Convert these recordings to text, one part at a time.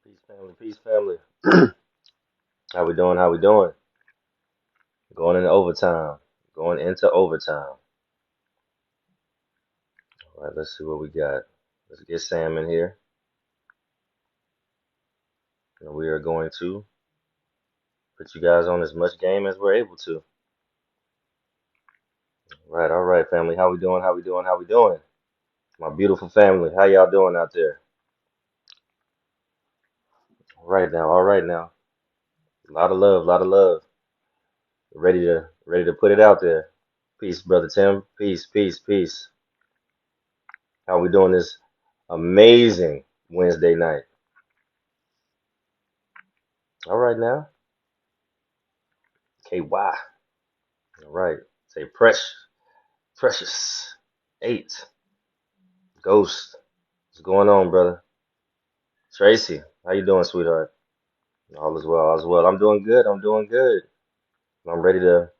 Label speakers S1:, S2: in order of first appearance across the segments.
S1: Peace, family. Peace, family. How we doing? How we doing? Going into overtime. Going into overtime. All right, let's see what we got. Let's get Sam in here. And we are going to put you guys on as much game as we're able to. All right, family. How we doing? How we doing? How we doing? My beautiful family. How y'all doing out there? All right now. A lot of love, a lot of love. Ready to put it out there. Peace, brother Tim. Peace, peace, peace. How we doing this amazing Wednesday night? All right now. KY. All right. Say precious. 8. Ghost. What's going on, brother? Tracy, how you doing, sweetheart? All is well, all is well. I'm doing good. I'm doing good. I'm ready to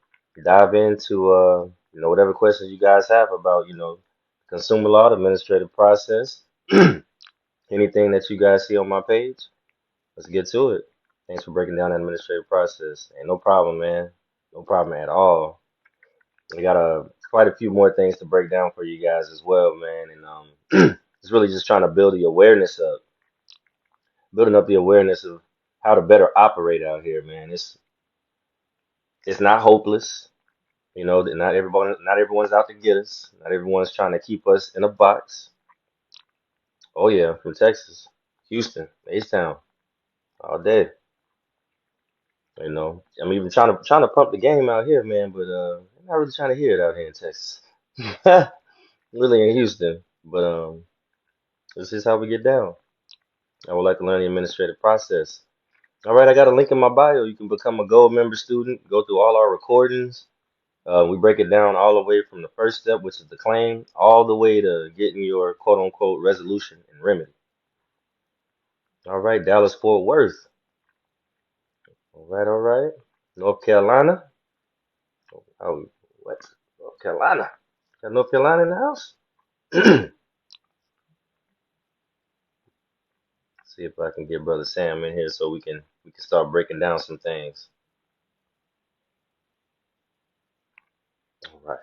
S1: dive into whatever questions you guys have about, consumer law, the administrative process, anything that you guys see on my page. Let's get to it. Thanks for breaking down the administrative process. And no problem, man. No problem at all. We got quite a few more things to break down for you guys as well, man. And it's really just trying to building up the awareness of how to better operate out here, man. It's not hopeless, not everyone's out to get us. Not everyone's trying to keep us in a box. Oh yeah, from Texas, Houston, H-Town, all day. I'm even trying to pump the game out here, man. But I'm not really trying to hear it out here in Texas. Really in Houston, but this is how we get down. I would like to learn the administrative process. All right, I got a link in my bio. You can become a gold member student, go through all our recordings. We break it down all the way from the first step, which is the claim, all the way to getting your quote unquote resolution and remedy. All right, Dallas Fort Worth. All right, all right. North Carolina. Oh, what? North Carolina. Got North Carolina in the house? See if I can get Brother Sam in here so we can start breaking down some things. All right.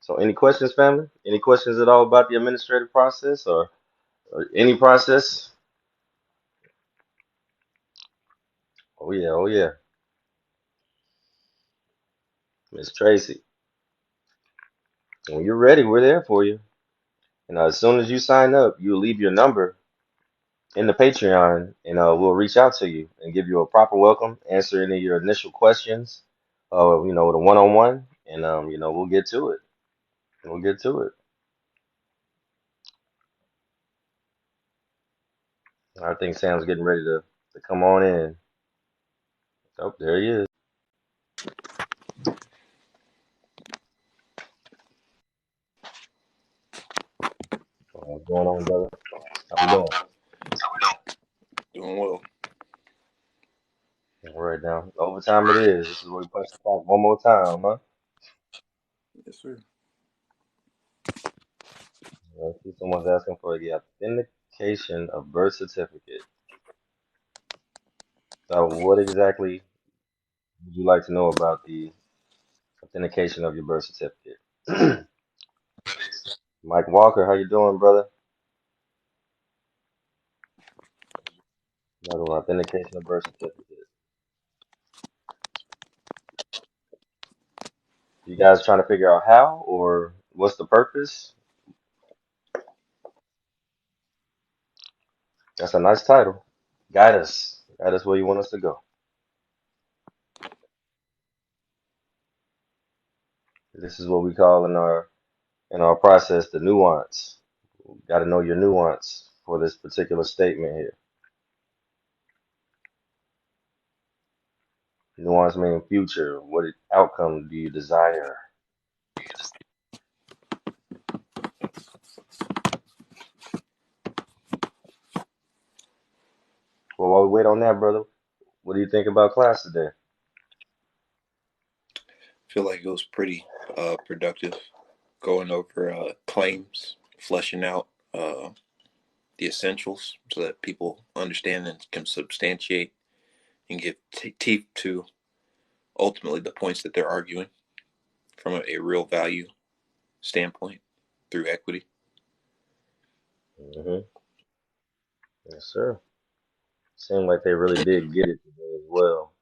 S1: So, any questions, family? Any questions at all about the administrative process or any process? Oh yeah, oh yeah. Miss Tracy, when you're ready, we're there for you. And as soon as you sign up, you'll leave your number in the Patreon, and we'll reach out to you and give you a proper welcome, answer any of your initial questions, with a one-on-one, and we'll get to it. We'll get to it. I think Sam's getting ready to come on in. Oh, there he is. What's going on, brother? How we doing?
S2: Doing well.
S1: All right now. Overtime it is. This is where we punch the clock one more time, huh?
S2: Yes, sir.
S1: I see someone's asking for the authentication of birth certificate. So what exactly would you like to know about the authentication of your birth certificate? Mike Walker, how you doing, brother? Another one, authentication of birth certificate. You guys trying to figure out how or what's the purpose? That's a nice title. Guide us. Guide us where you want us to go. This is what we call in our process the nuance. Got to know your nuance for this particular statement here. Nuance meaning future. What outcome do you desire? Well, while we wait on that, brother, what do you think about class today?
S2: Feel like it was pretty productive going over claims, fleshing out the essentials so that people understand and can substantiate and give teeth to ultimately the points that they're arguing from a real value standpoint through equity.
S1: Hmm. Yes, sir. Seemed like they really did get it today as well.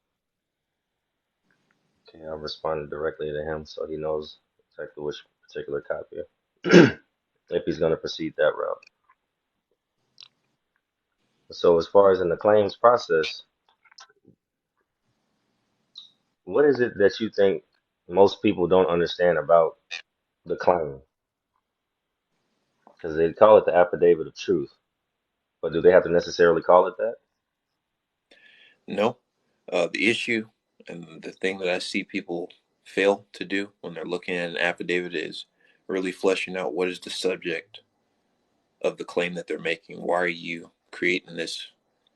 S1: Okay, I responded directly to him, so he knows exactly which particular copy, if he's going to proceed that route. So, as far as in the claims process, what is it that you think most people don't understand about the claim? Because they call it the affidavit of truth, but do they have to necessarily call it that?
S2: No, the issue and the thing that I see people fail to do when they're looking at an affidavit is really fleshing out what is the subject of the claim that they're making. Why are you creating this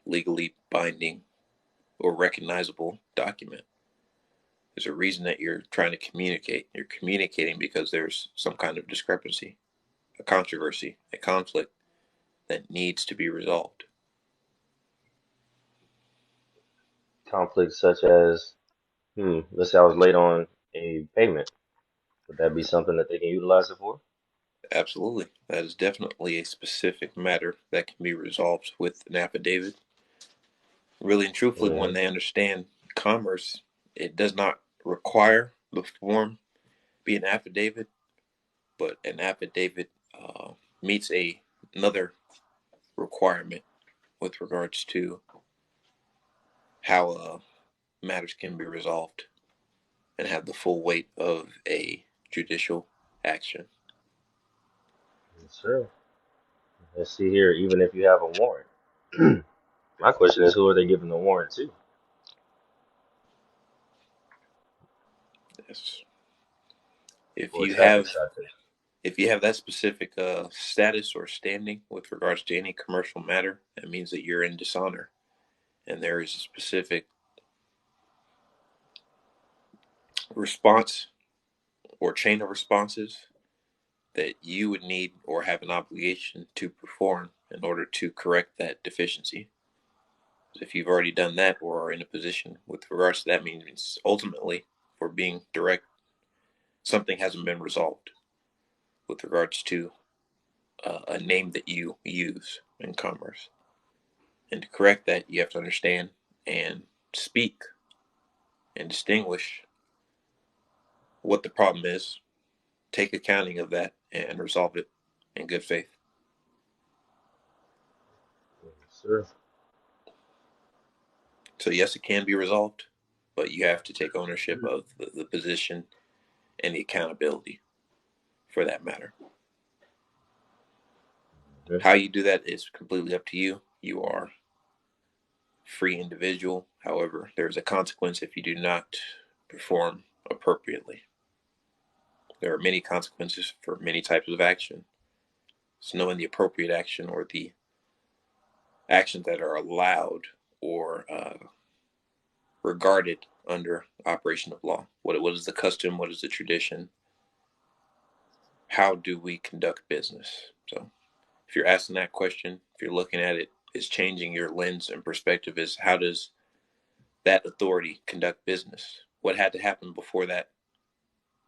S2: legally binding or recognizable document? There's a reason that you're trying to communicate. You're communicating because there's some kind of discrepancy, a controversy, a conflict that needs to be resolved.
S1: Conflicts such as, let's say I was late on a payment. Would that be something that they can utilize it for?
S2: Absolutely. That is definitely a specific matter that can be resolved with an affidavit. Really and truthfully, when
S1: Hmm.
S2: they understand commerce, it does not require the form be an affidavit, but an affidavit meets another requirement with regards to how matters can be resolved and have the full weight of a judicial action.
S1: Yes, sir. Let's see here, even if you have a warrant. My question is, who are they giving the warrant to?
S2: Yes. If
S1: For a
S2: you
S1: traffic
S2: have
S1: citation.
S2: if you have that specific status or standing with regards to any commercial matter, that means that you're in dishonor, and there is a specific response or chain of responses that you would need or have an obligation to perform in order to correct that deficiency. If you've already done that or are in a position with regards to that, means ultimately, for being direct, something hasn't been resolved with regards to a name that you use in commerce. And to correct that, you have to understand and speak and distinguish what the problem is, take accounting of that, and resolve it in good faith.
S1: Yes, sir.
S2: So, yes, it can be resolved, but you have to take ownership of the position and the accountability for that matter.
S1: Mhm.
S2: How you do that is completely up to you. You are free individual. However, there is a consequence if you do not perform appropriately. There are many consequences for many types of action. So knowing the appropriate action or the actions that are allowed or regarded under operation of law. What is the custom? What is the tradition? How do we conduct business? So if you're asking that question, if you're looking at it, is changing your lens and perspective is how does that authority conduct business? What had to happen before that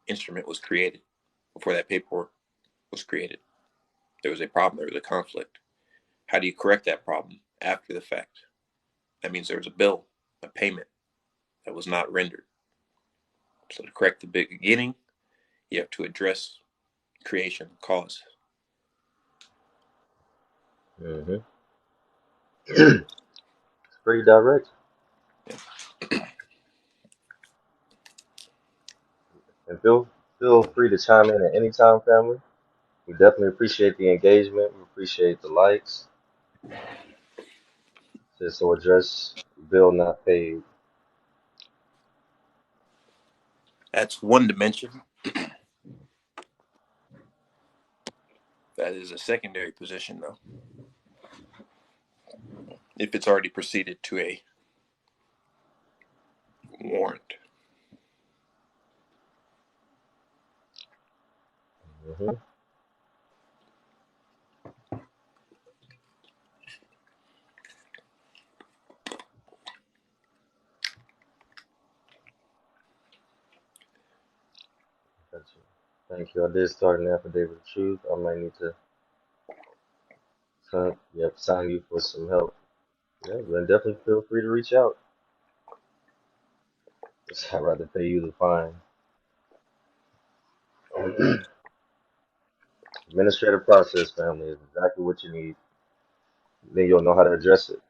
S2: instrument was created, before that paperwork was created? There was a problem, there was a conflict. How do you correct that problem after the fact? That means there was a bill, a payment that was not rendered. So to correct the beginning, you have to address creation cause.
S1: Hmm. It's pretty direct. And feel free to chime in at any time, family. We definitely appreciate the engagement. We appreciate the likes. So address bill not paid.
S2: That's one dimension. That is a secondary position, though. If it's already proceeded to a warrant,
S1: Hmm. Thank you. I did start an affidavit of truth. I might need to sign you for some help. Yeah, then definitely feel free to reach out. I'd rather pay you the fine. Administrative process, family, is exactly what you need. Then you'll know how to address it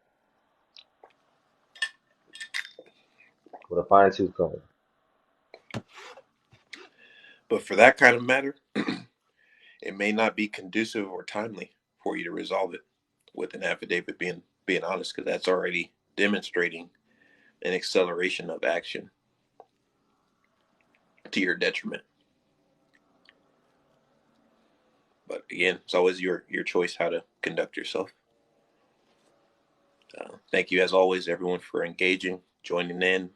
S1: with a fine tooth comb.
S2: But for that kind of matter, it may not be conducive or timely for you to resolve it with an affidavit being honest, because that's already demonstrating an acceleration of action to your detriment. But again, it's always your choice how to conduct yourself. Thank you, as always, everyone, for engaging, joining in.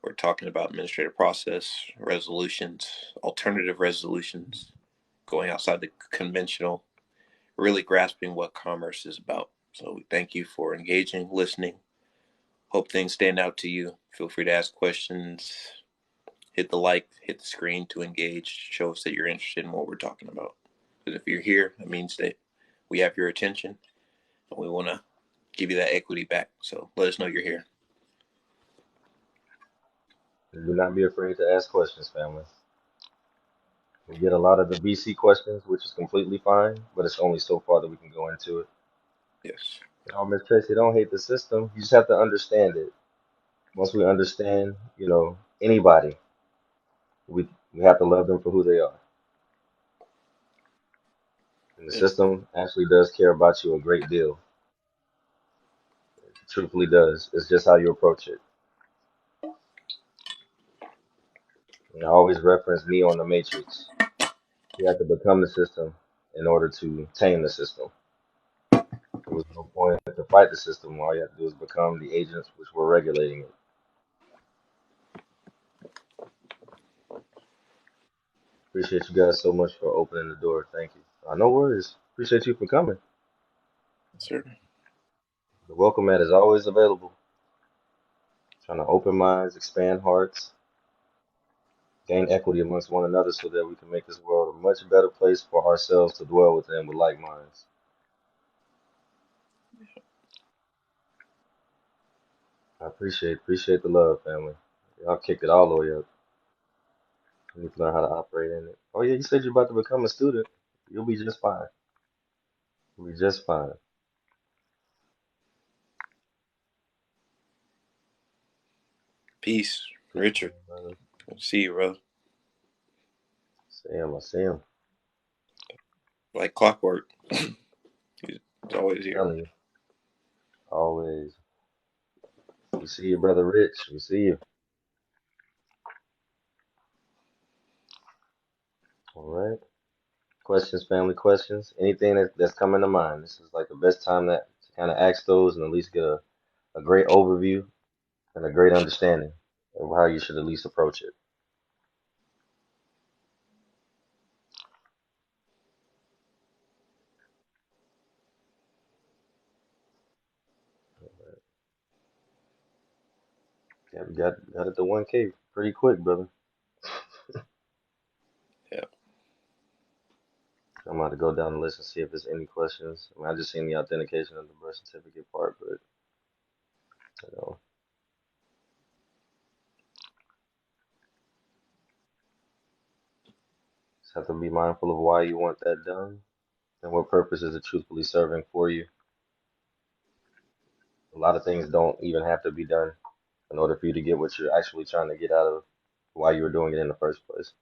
S2: We're talking about administrative process, resolutions, alternative resolutions, going outside the conventional, really grasping what commerce is about. So we thank you for engaging, listening. Hope things stand out to you. Feel free to ask questions. Hit the like, hit the screen to engage. Show us that you're interested in what we're talking about. Because if you're here, that means that we have your attention and we want to give you that equity back. So let us know you're here.
S1: Do not be afraid to ask questions, family. We get a lot of the BC questions, which is completely fine, but it's only so far that we can go into it.
S2: Yes.
S1: No, Miss Tracy, don't hate the system. You just have to understand it. Once we understand, anybody, we have to love them for who they are. And the
S2: Yep.
S1: system actually does care about you a great deal. It truthfully does. It's just how you approach it. And I always reference Neo in the Matrix. You have to become the system in order to tame the system. There was no point to fight the system. All you have to do is become the agents which were regulating it. Appreciate you guys so much for opening the door. Thank you. No worries. Appreciate you for coming.
S2: Sir.
S1: The welcome mat is always available. Trying to open minds, expand hearts, gain equity amongst one another so that we can make this world a much better place for ourselves to dwell within with like minds. I appreciate the love, family. Y'all kicked it all the way up. You need to learn how to operate in it. Oh yeah, you said you're about to become a student. You'll be just fine. You'll be just fine.
S2: Peace,
S1: Peace,
S2: Richard.
S1: brother.
S2: See you, brother.
S1: See him, I see him.
S2: Like clockwork. He's always here.
S1: Telling you, always. We see you, brother Rich. We see you. All right. Questions, family questions. Anything that's coming to mind. This is like the best time to kind of ask those and at least get a great overview and a great understanding of how you should at least approach it. Yeah, we got it to 1K pretty quick, brother.
S2: Yeah.
S1: I'm about to go down the list and see if there's any questions. I just seen the authentication of the birth certificate part, but you know, just have to be mindful of why you want that done and what purpose is it truthfully serving for you. A lot of things don't even have to be done in order for you to get what you're actually trying to get out of why you were doing it in the first place.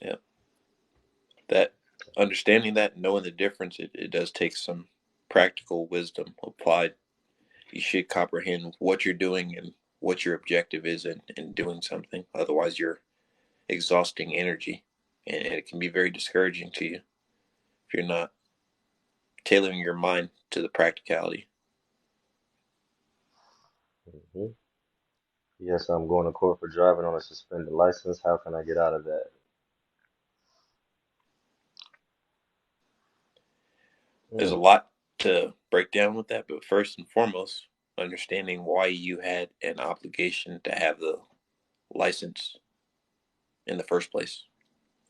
S2: Yeah. That understanding that, knowing the difference, it does take some practical wisdom applied. You should comprehend what you're doing and what your objective is in doing something. Otherwise, you're exhausting energy, and it can be very discouraging to you if you're not tailoring your mind to the practicality.
S1: hmm Yes, I'm going to court for driving on a suspended license. How can I get out of that?
S2: There's a
S1: Hmm.
S2: lot to break down with that, but first and foremost, understanding why you had an obligation to have the license in the first place.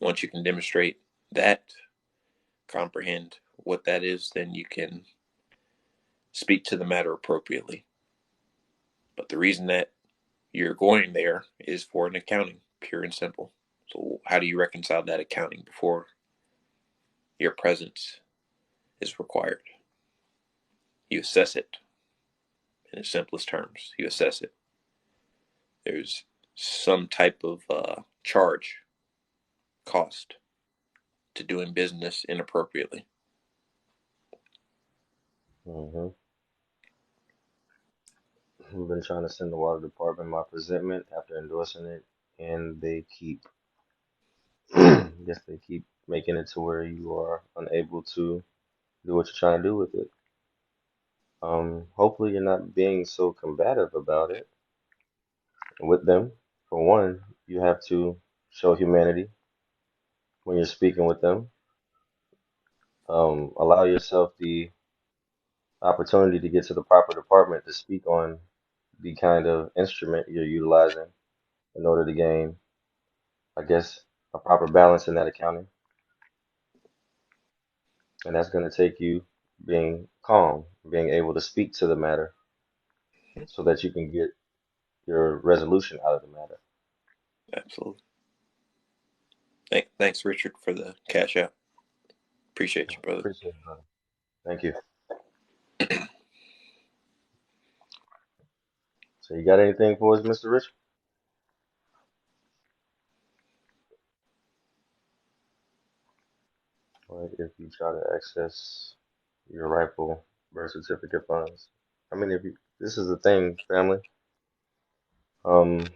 S2: Once you can demonstrate that, comprehend what that is, then you can speak to the matter appropriately. But the reason that you're going there is for an accounting, pure and simple. So how do you reconcile that accounting before your presence is required? You assess it in its simplest terms. You assess it. There's some type of charge, cost to doing business inappropriately.
S1: Hmm. We've been trying to send the water department my presentment after endorsing it, and they keep, they keep making it to where you are unable to do what you're trying to do with it. Hopefully you're not being so combative about it with them. For one, you have to show humanity when you're speaking with them. Allow yourself the opportunity to get to the proper department to speak on the kind of instrument you're utilizing in order to gain, I guess, a proper balance in that accounting. And that's going to take you being calm, being able to speak to the matter so that you can get your resolution out of the matter.
S2: Absolutely. Thanks, Richard, for the cash out. Appreciate you, brother.
S1: Appreciate it, brother. Thank you. So you got anything for us, Mr. Rich? Like if you try to access your rightful birth certificate funds. I mean, if you, this is the thing, family. Um,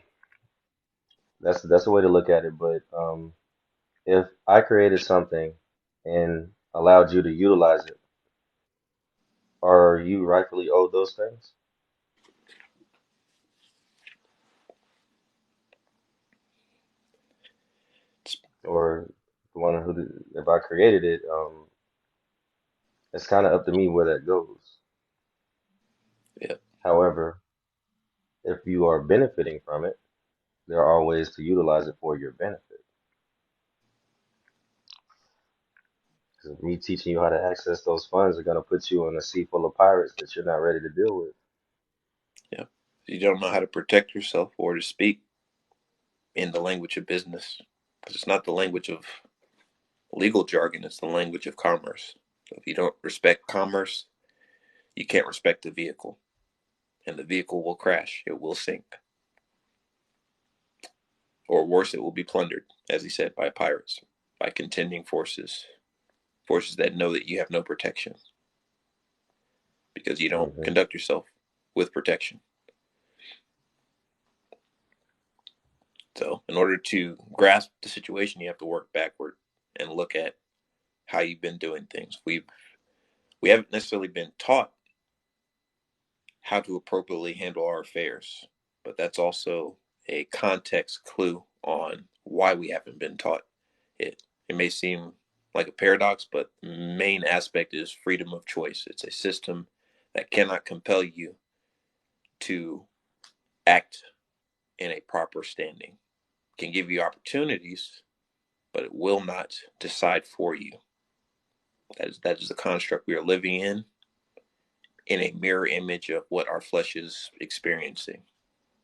S1: that's a way to look at it. But if I created something and allowed you to utilize it, are you rightfully owed those things? Or the one who, if I created it, it's kind of up to me where that goes.
S2: Yeah,
S1: However, if you are benefiting from it, there are ways to utilize it for your benefit. Because me teaching you how to access those funds are going to put you in a sea full of pirates that you're not ready to deal with.
S2: yeah. You don't know how to protect yourself or to speak in the language of business because it's not the language of legal jargon, it's the language of commerce. So if you don't respect commerce, you can't respect the vehicle, and the vehicle will crash, it will sink, or worse, it will be plundered, as he said, by pirates, by contending forces, forces that know that you have no protection because you don't
S1: Hmm.
S2: conduct yourself with protection. So, in order to grasp the situation, you have to work backward and look at how you've been doing things. We haven't necessarily been taught how to appropriately handle our affairs, but that's also a context clue on why we haven't been taught it. It may seem like a paradox, but the main aspect is freedom of choice. It's a system that cannot compel you to act in a proper standing. It can give you opportunities, but it will not decide for you. That is the construct we are living in a mirror image of what our flesh is experiencing.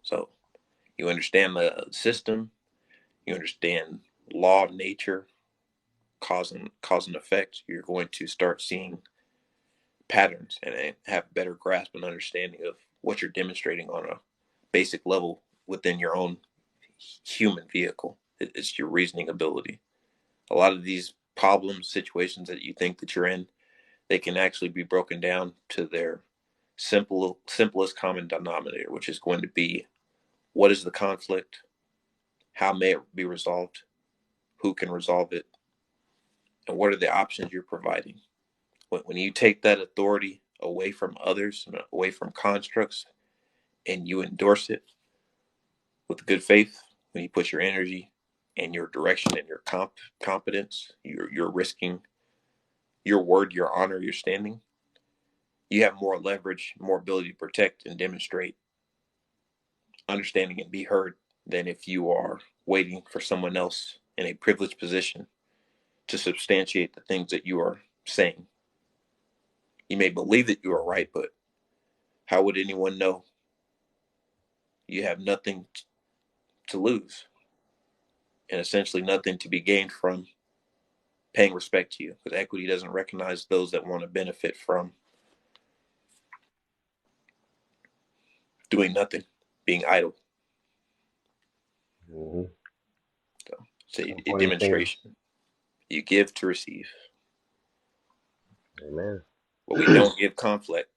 S2: So you understand the system, you understand law of nature, cause and effect, you're going to start seeing patterns and have better grasp and understanding of what you're demonstrating on a basic level within your own human vehicle. It's your reasoning ability. A lot of these problems, situations that you think that you're in, they can actually be broken down to their simplest common denominator, which is going to be what is the conflict, how may it be resolved, who can resolve it, and what are the options you're providing. When you take that authority away from others and away from constructs and you endorse it with good faith, when you put your energy and your direction and your competence, you're risking your word, your honor, your standing, you have more leverage, more ability to protect and demonstrate understanding and be heard than if you are waiting for someone else in a privileged position to substantiate the things that you are saying. You may believe that you are right, but how would anyone know? You have nothing to lose and essentially nothing to be gained from paying respect to you, because equity doesn't recognize those that want to benefit from doing nothing, being idle.
S1: Hmm.
S2: So it's a
S1: Pointing fingers.
S2: demonstration. You give to receive,
S1: Amen.
S2: but we don't give conflict.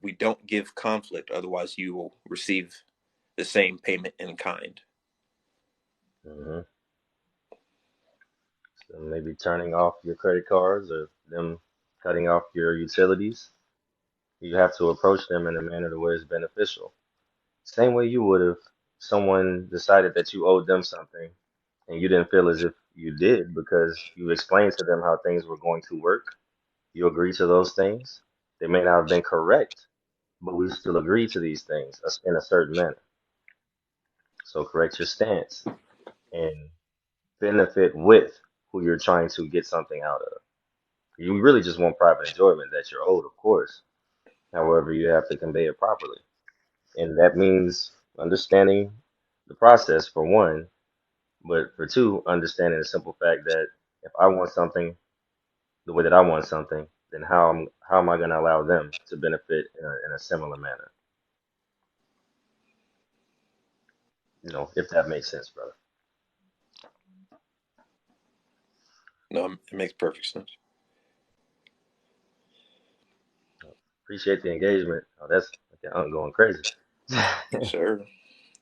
S2: We don't give conflict, otherwise you will receive the same payment in kind.
S1: Hmm. So maybe turning off your credit cards or them cutting off your utilities. You have to approach them in a manner that is beneficial. Same way you would if someone decided that you owed them something and you didn't feel as if you did because you explained to them how things were going to work. You agree to those things. They may not have been correct, but we still agree to these things in a certain manner. So correct your stance and benefit with who you're trying to get something out of. You really just want private enjoyment that you're owed, of course. However, you have to convey it properly. And that means understanding the process for one, but for two, understanding the simple fact that if I want something the way that I want something, then how am I going to allow them to benefit in a similar manner? If that makes sense, brother.
S2: No, it makes perfect sense.
S1: Appreciate the engagement. Oh, I'm going crazy.
S2: Yes, sir.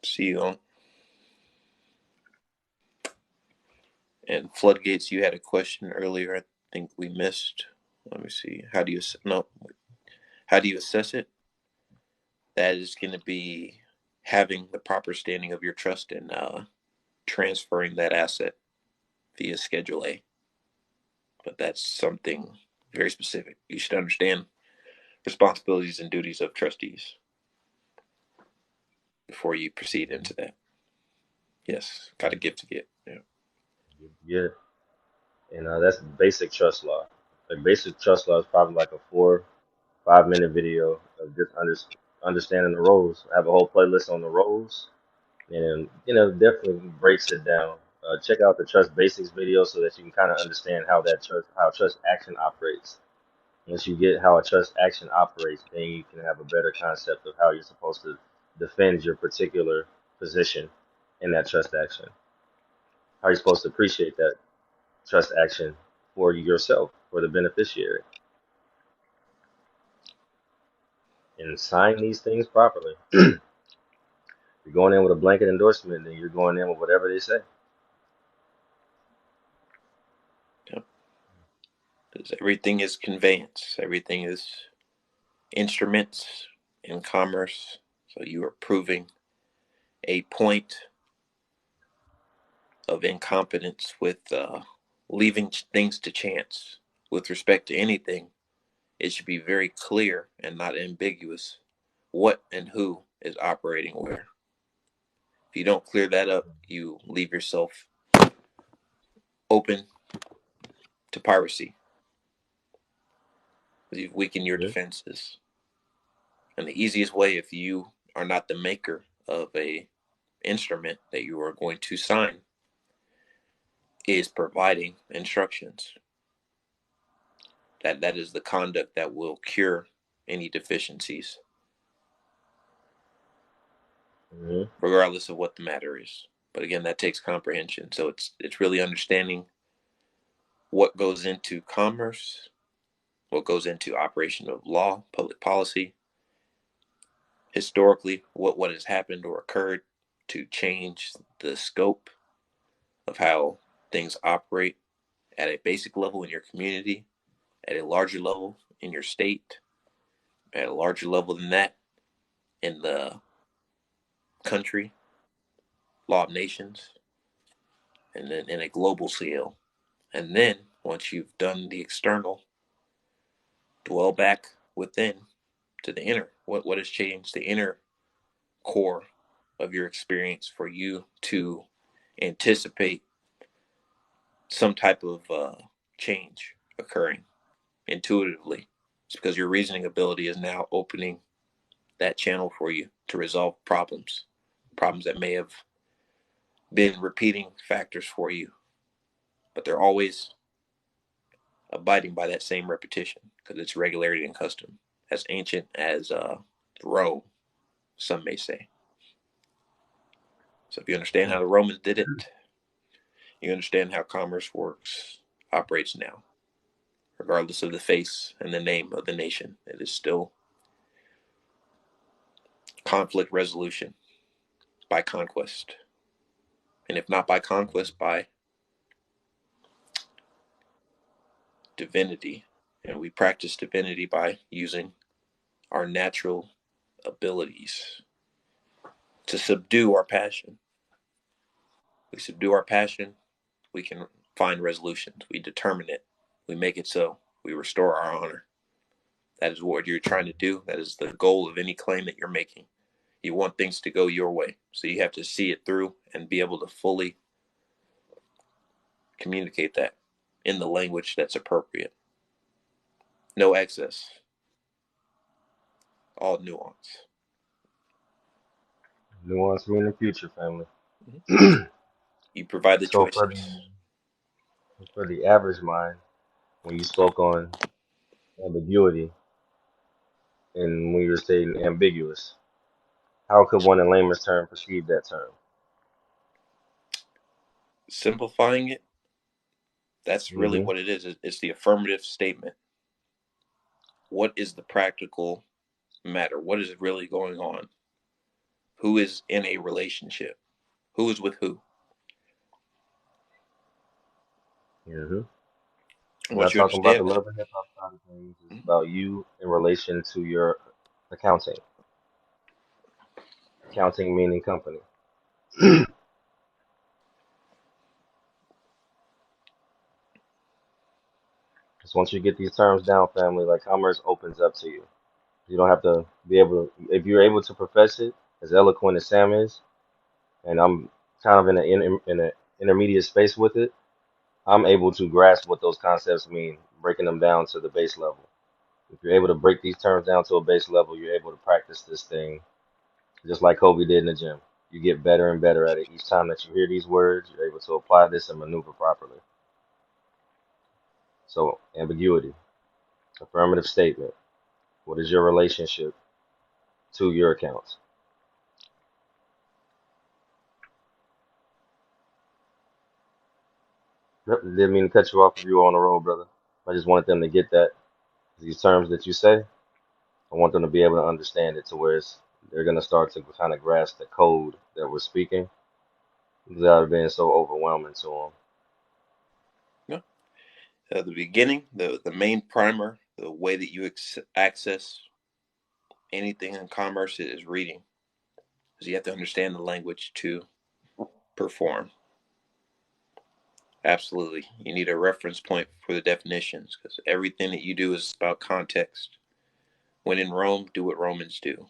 S2: See you on. And floodgates, you had a question earlier. I think we missed. Let me see. How do you no? How do you assess it? That is going to be having the proper standing of your trust and transferring that asset via Schedule A. But that's something very specific. You should understand responsibilities and duties of trustees before you proceed into that. Yes, got to give to get. Yeah.
S1: Yeah, and that's basic trust law. Like basic trust law is probably like a 4 5 minute video of just understanding the roles. I have a whole playlist on the roles, and definitely breaks it down. Check out the trust basics video so that you can kind of understand how trust action operates. Once you get how a trust action operates, then you can have a better concept of how you're supposed to defend your particular position in that trust action. How you're supposed to appreciate that trust action for yourself, for the beneficiary, and sign these things properly. You're going in with a blanket endorsement, then you're going in with whatever they say.
S2: Yeah. Because everything is conveyance, everything is instruments in commerce. So you are proving a point of incompetence with leaving things to chance. With respect to anything, it should be very clear and not ambiguous what and who is operating where. If you don't clear that up, you leave yourself open to piracy. You weaken your
S1: Hmm.
S2: defenses. And the easiest way, if you are not the maker of a instrument that you are going to sign, is providing instructions. That is the conduct that will cure any deficiencies,
S1: Hmm.
S2: regardless of what the matter is. But again, that takes comprehension. So it's really understanding what goes into commerce, what goes into operation of law, public policy, historically, what has happened or occurred to change the scope of how things operate at a basic level in your community, at a larger level in your state, at a larger level than that in the country, law of nations, and then in a global scale. And then once you've done the external, dwell back within to the inner. What has changed the inner core of your experience for you to anticipate some type of change occurring intuitively. It's because your reasoning ability is now opening that channel for you to resolve problems that may have been repeating factors for you, but they're always abiding by that same repetition because it's regularity and custom, as ancient as Rome, some may say. So if you understand how the Romans did it, you understand how commerce works, operates now, regardless of the face and the name of the nation. It is still conflict resolution by conquest. And if not by conquest, by divinity. And we practice divinity by using our natural abilities to subdue our passion. We subdue our passion, we can find resolutions. We determine it. We make it so. We restore our honor. That is what you're trying to do. That is the goal of any claim that you're making. You want things to go your way. So you have to see it through and be able to fully communicate that in the language that's appropriate. No excess, all nuance.
S1: Nuance meaning future, family.
S2: Mm-hmm. You provide the
S1: So
S2: choices.
S1: for the average mind, when you spoke on ambiguity and when you were saying ambiguous, how could one in layman's term perceive that term?
S2: Simplifying it, that's really
S1: Hmm.
S2: what it is. It's the affirmative statement. What is the practical matter? What is really going on? Who is in a relationship? Who is with who?
S1: Hmm.
S2: And
S1: We're not
S2: once you
S1: talking about the
S2: understand that,
S1: love and hip hop side of things. It's about you in relation to your accounting. Accounting meaning company. Because once you get these terms down, family, like commerce opens up to you. You don't have to be able to, if you're able to profess it, as eloquent as Sam is, and I'm kind of in an intermediate space with it, I'm able to grasp what those concepts mean, breaking them down to the base level. If you're able to break these terms down to a base level, you're able to practice this thing just like Kobe did in the gym. You get better and better at it. Each time that you hear these words, you're able to apply this and maneuver properly. So, ambiguity, affirmative statement. What is your relationship to your accounts? Yep, didn't mean to cut you off if you were on the road, brother. I just wanted them to get that. These terms that you say, I want them to be able to understand it to where they're going to start to kind of grasp the code that we're speaking without it being so overwhelming to them.
S2: no. At the beginning, the main primer, the way that you access anything in commerce is reading. Because you have to understand the language to perform. Absolutely. You need a reference point for the definitions because everything that you do is about context. When in Rome, do what Romans do.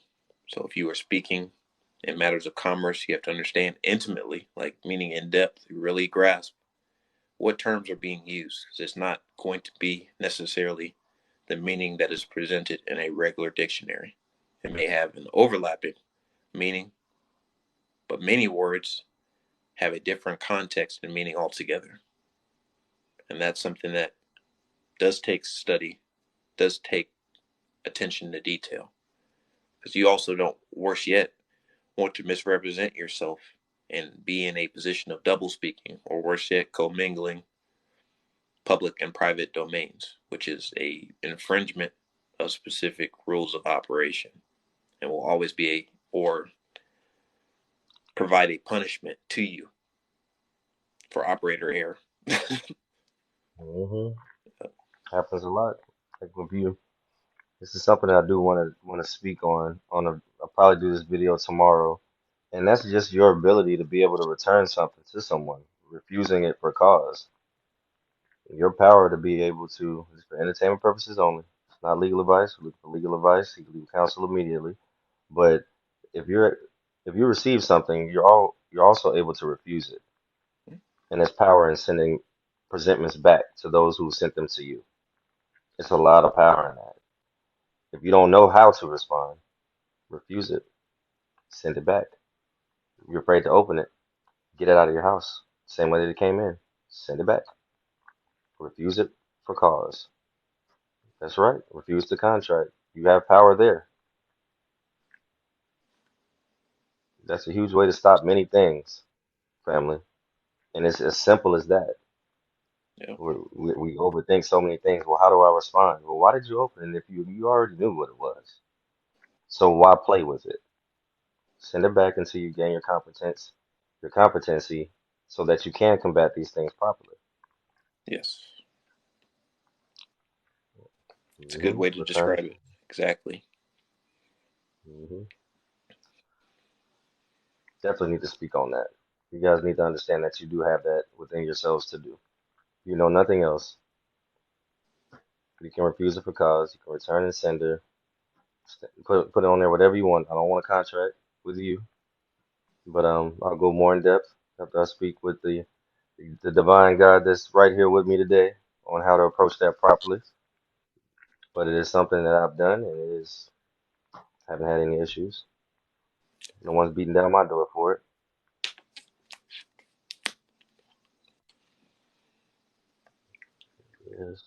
S2: So if you are speaking in matters of commerce, you have to understand intimately, like meaning in depth, really grasp what terms are being used because it's not going to be necessarily the meaning that is presented in a regular dictionary. It may have an overlapping meaning, but many words have a different context and meaning altogether. And that's something that does take study, does take attention to detail. Because you also don't, worse yet, want to misrepresent yourself and be in a position of double speaking, or worse yet, commingling public and private domains, which is a infringement of specific rules of operation and will always be a or provide a punishment to you for operator error.
S1: Hmm. Happens a lot. Like with you, this is something that I do want to speak on. I'll probably do this video tomorrow, and that's just your ability to be able to return something to someone, refusing it for cause. Your power to be able to, just for entertainment purposes only. It's not legal advice. Look for legal advice. Seek legal counsel immediately. But if you're if you receive something, you're also able to refuse it, and there's power in sending presentments back to those who sent them to you. It's a lot of power in that. If you don't know how to respond, refuse it, send it back. If you're afraid to open it, get it out of your house. Same way that it came in, send it back. Refuse it for cause. That's right. Refuse the contract. You have power there. That's a huge way to stop many things, family. And it's as simple as that.
S2: Yeah.
S1: We overthink so many things. Well, how do I respond? Well, why did you open it if you already knew what it was? So why play with it? Send it back until you gain your competency, so that you can combat these things properly.
S2: Yes. It's a good way to
S1: Return.
S2: describe it. Exactly.
S1: hmm Definitely need to speak on that. You guys need to understand that you do have that within yourselves to do. You know nothing else. You can refuse it for cause. You can return and sender. Put it on there whatever you want. I don't want a contract with you, but I'll go more in depth after I speak with the divine God that's right here with me today on how to approach that properly. But it is something that I've done, and it is haven't had any issues. No one's beating down my door for it. Yes.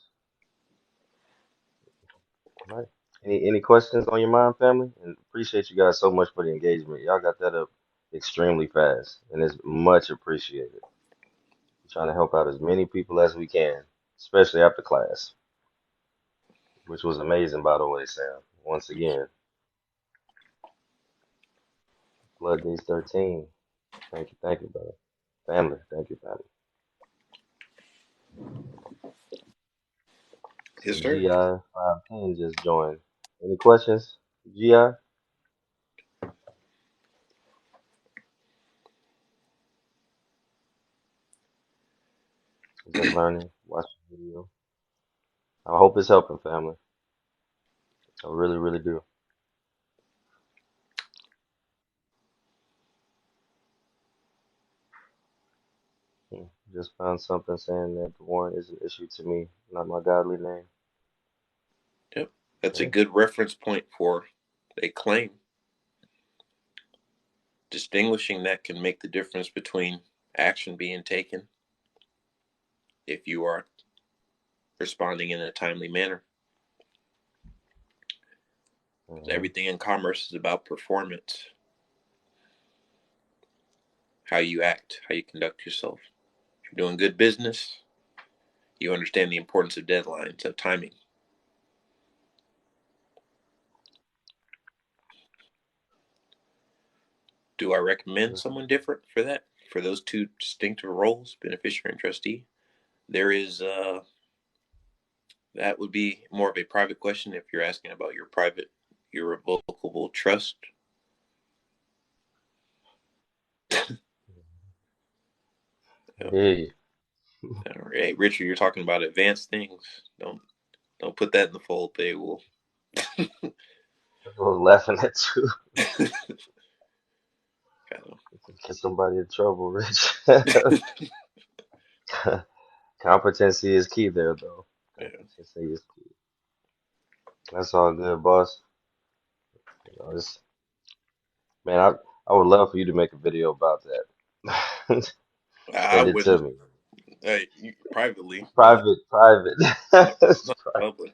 S1: All right. Any questions on your mind, family? And appreciate you guys so much for the engagement. Y'all got that up extremely fast, and it's much appreciated. We're trying to help out as many people as we can, especially after class, which was amazing, by the way, Sam. Once again, Floodgates 13. Thank you, brother. Family, thank you, family. So
S2: Yes, sir.
S1: GI 510 just joined. Any questions, GI? Just learning, watching the video. I hope it's helping, family. I really, really do. Just found something saying that the warrant is an issue to me, not my godly name.
S2: Yep. That's a
S1: Okay.
S2: good reference point for a claim. Distinguishing that can make the difference between action being taken if you are responding in a timely manner.
S1: hmm
S2: Everything in commerce is about performance, how you act, how you conduct yourself. If you're doing good business, you understand the importance of deadlines, of timing. Do I recommend someone different for that? For those two distinctive roles, beneficiary and trustee? There is, that would be more of a private question if you're asking about your private, irrevocable trust.
S1: I hear you.
S2: Hey, Richard, you're talking about advanced things. Don't put that in the fold. They will.
S1: I was laughing at you.
S2: Kind of,
S1: Get somebody in trouble, Rich. Competency is key there, though.
S2: yeah.
S1: Competency is key. That's all good, boss. It's, man, I would love for you to make a video about that.
S2: I
S1: Send it to
S2: wouldn't.
S1: me.
S2: Privately, but
S1: Private.
S2: not public.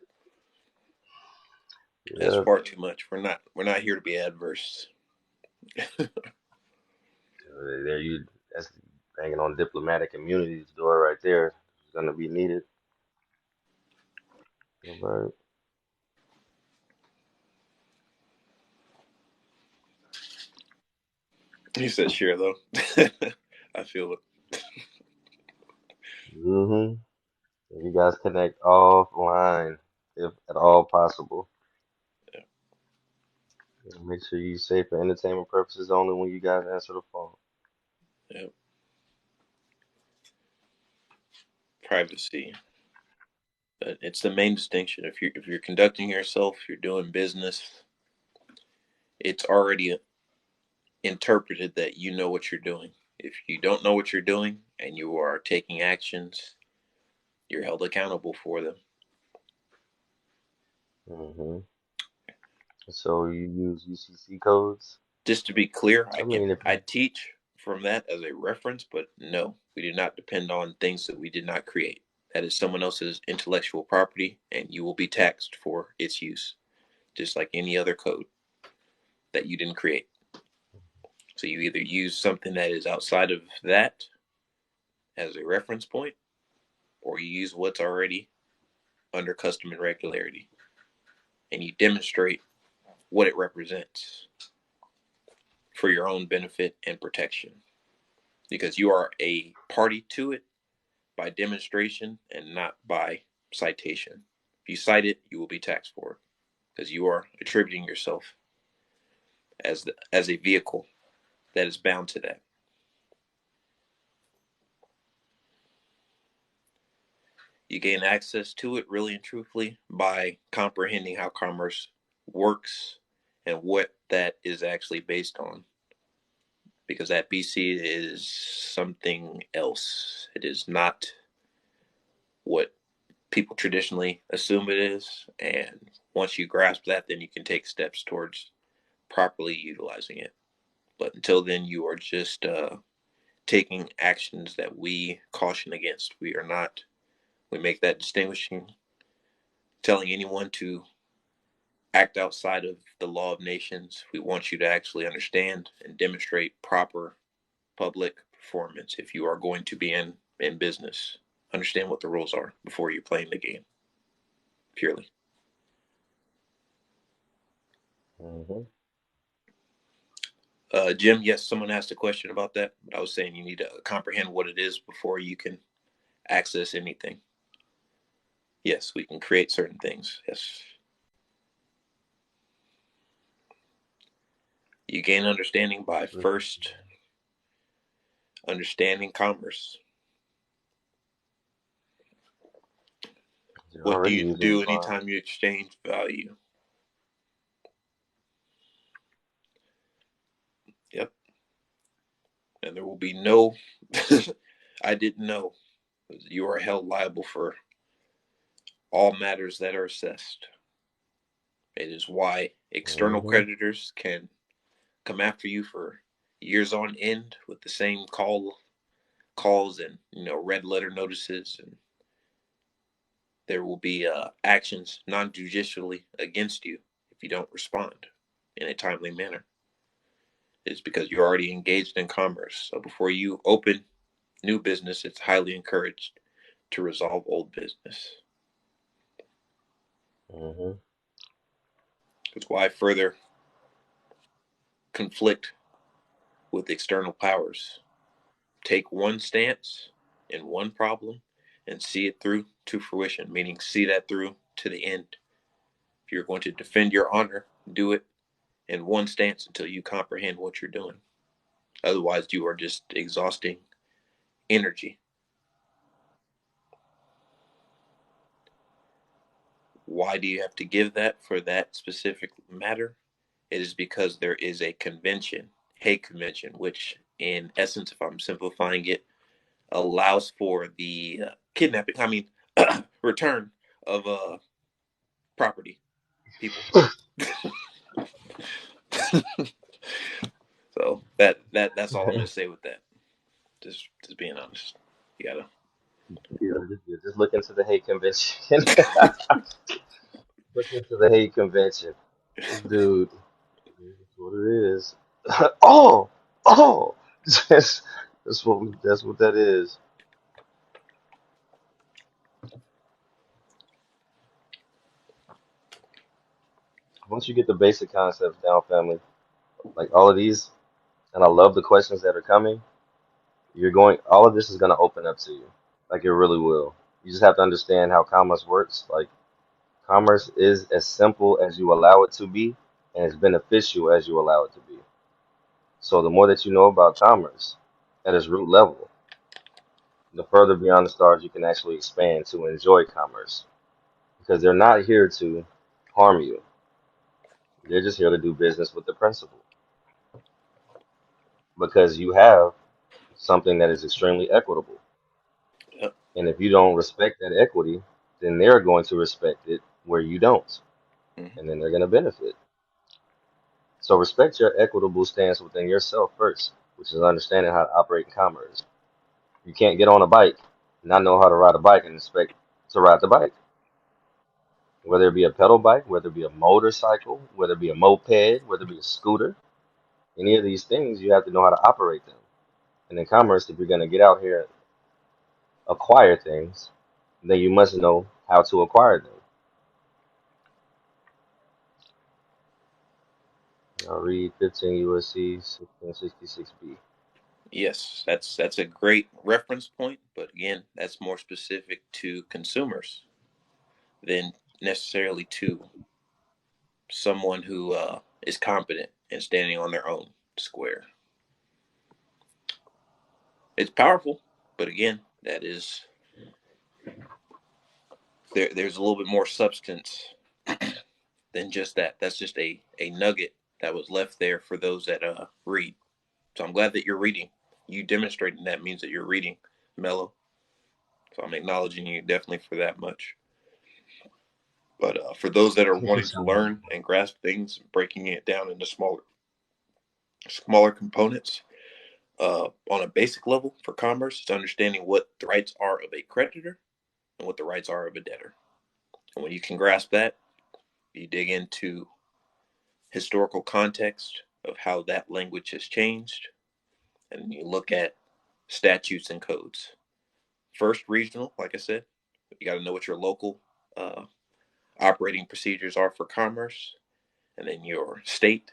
S2: That's
S1: Yeah.
S2: far too much. We're not here to be adverse.
S1: There you. That's banging on diplomatic immunity's door right there. It's gonna be needed. All right.
S2: He said, "Sure, though." I feel it.
S1: Mm-hmm. You guys connect offline if at all possible. Make sure you say for entertainment purposes only when you guys answer the phone.
S2: Yeah. Privacy. But it's the main distinction. If you're conducting yourself, you're doing business. It's already interpreted that you know what you're doing. If you don't know what you're doing and you are taking actions, You're held accountable for them.
S1: Hmm. So you use UCC codes?
S2: Just to be clear,
S1: I mean, if
S2: I teach from that as a reference, but no, we do not depend on things that we did not create. That is someone else's intellectual property, and you will be taxed for its use, just like any other code that you didn't create. So you either use something that is outside of that as a reference point, or you use what's already under custom and regularity, and you demonstrate what it represents for your own benefit and protection, because you are a party to it by demonstration and not by citation. If you cite it, you will be taxed for it because you are attributing yourself as a vehicle that is bound to that. You gain access to it really and truthfully by comprehending how commerce works and what that is actually based on. Because that BC is something else. It is not what people traditionally assume it is. And once you grasp that, then you can take steps towards properly utilizing it. But until then, you are just taking actions that we caution against. We are not, we make that distinguishing, telling anyone to act outside of the law of nations. We want you to actually understand and demonstrate proper public performance if you are going to be in business. Understand what the rules are before you're playing the game, purely.
S1: hmm
S2: Jim, yes, someone asked a question about that, but I was saying you need to comprehend what it is before you can access anything. Yes, we can create certain things. Yes. You gain understanding by first understanding commerce.
S1: you're
S2: What do
S1: already
S2: you
S1: using the
S2: do
S1: bond.
S2: anytime you exchange value? Yep. And there will be no, I didn't know. You are held liable for all matters that are assessed. It is why external
S1: Hmm.
S2: creditors can come after you for years on end with the same calls and red letter notices, and there will be actions non-judicially against you if you don't respond in a timely manner. It's because you're already engaged in commerce. So before you open new business, it's highly encouraged to resolve old business.
S1: Hmm.
S2: That's why further conflict with external powers. Take one stance in one problem and see it through to fruition, meaning see that through to the end. If you're going to defend your honor, do it in one stance until you comprehend what you're doing. Otherwise, you are just exhausting energy. Why do you have to give that for that specific matter? It is because there is a convention, Hague Convention, which, in essence, if I'm simplifying it, allows for the kidnapping, I mean, return of property, people. So that's all I'm gonna say with that. Just being honest. You gotta.
S1: Just look into the hate convention. Look into the hate convention. This dude, that's what it is. Oh, oh, that's what that is. Once you get the basic concepts down, family, like all of these, and I love the questions that are coming. All of this is gonna open up to you. Like it really will. You just have to understand how commerce works. Like commerce is as simple as you allow it to be, and as beneficial as you allow it to be. So the more that you know about commerce at its root level, the further beyond the stars you can actually expand to enjoy commerce. Because they're not here to harm you. They're just here to do business with the principle. Because you have something that is extremely equitable.
S2: Yep.
S1: And if you don't respect that equity, then they're going to respect it where you don't,
S2: Hmm.
S1: and then they're going to benefit. So respect your equitable stance within yourself first, which is understanding how to operate in commerce. You can't get on a bike, not know how to ride a bike, and expect to ride the bike. Whether it be a pedal bike, whether it be a motorcycle, whether it be a moped, whether it be a scooter, any of these things, you have to know how to operate them. And in commerce, if you're going to get out here and acquire things, then you must know how to acquire them. I'll read 15 USC 1666B.
S2: Yes, that's a great reference point, but again, that's more specific to consumers than necessarily to someone who is competent and standing on their own square. It's powerful, but again, that is there's a little bit more substance than just that. That's just a nugget that was left there for those that read. So I'm glad that you're reading. You demonstrating that means that you're reading, Mello. So I'm acknowledging you definitely for that much. But for those that are wanting to
S1: Shalom.
S2: learn and grasp things, breaking it down into smaller components on a basic level for commerce, it's understanding what the rights are of a creditor and what the rights are of a debtor. And when you can grasp that, you dig into historical context of how that language has changed, and you look at statutes and codes. First, regional, like I said, you got to know what your local uh, operating procedures are for commerce, and then your state,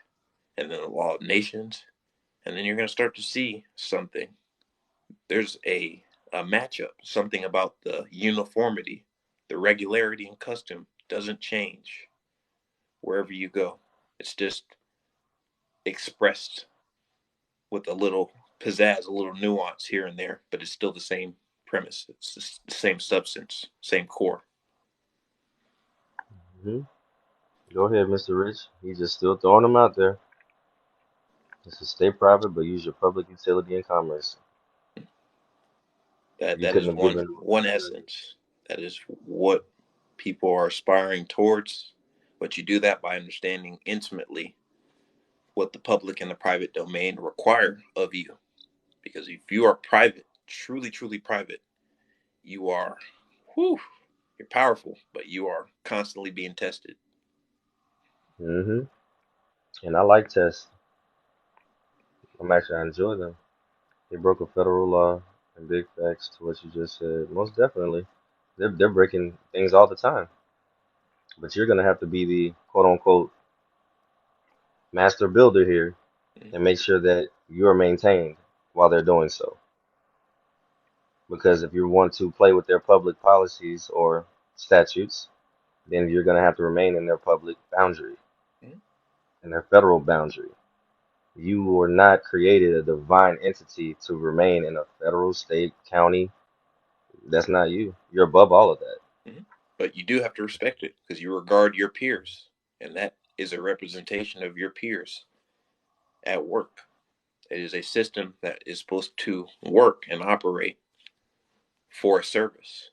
S2: and then the law of nations, and then you're going to start to see something. There's a matchup, something about the uniformity, the regularity and custom doesn't change wherever you go. It's just expressed with a little pizzazz, a little nuance here and there, but it's still the same premise. It's the same substance, same core.
S1: Hmm. Go ahead, Mr. Rich. He's just still throwing them out there. This is stay private, but use your public utility in commerce.
S2: That
S1: You
S2: that
S1: couldn't
S2: is
S1: have given
S2: one
S1: more nugget.
S2: essence. That is what people are aspiring towards. But you do that by understanding intimately what the public and the private domain require of you. Because if you are private, truly, truly private, you are, whew, you're powerful, but you are constantly being tested.
S1: Hmm. And I like tests. I enjoy them. They broke a federal law and big facts to what you just said. Most definitely. They're breaking things all the time. But you're gonna have to be the quote unquote master builder here
S2: Mm-hmm.
S1: and make sure that you are maintained while they're doing so. Because if you want to play with their public policies or statutes, then you're gonna have to remain in their public boundary,
S2: Mm-hmm.
S1: in their federal boundary. You were not created a divine entity to remain in a federal, state, county. That's not you. You're above all of that.
S2: Mm-hmm. But you do have to respect it because you regard your peers, and that is a representation of your peers at work. It is a system that is supposed to work and operate for a service.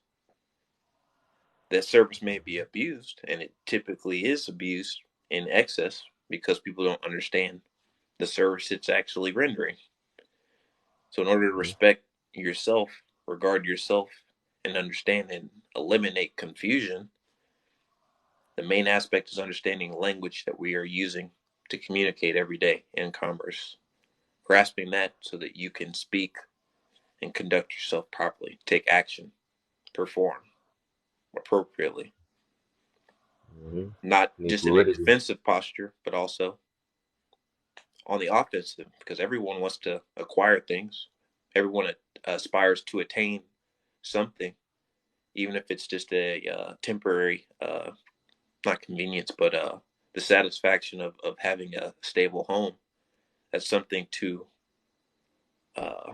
S2: That service may be abused, and it typically is abused in excess because people don't understand the service it's actually rendering. So, in order to
S1: Hmm.
S2: respect yourself, regard yourself, and understand and eliminate confusion, the main aspect is understanding language that we are using to communicate every day in commerce. Grasping that so that you can speak and conduct yourself properly, take action, perform appropriately,
S1: Hmm.
S2: not
S1: Need
S2: just in a
S1: fluidity.
S2: defensive posture, but also on the offensive, because everyone wants to acquire things. Everyone aspires to attain something, even if it's just a temporary, not convenience, but the satisfaction of having a stable home. That's something to uh,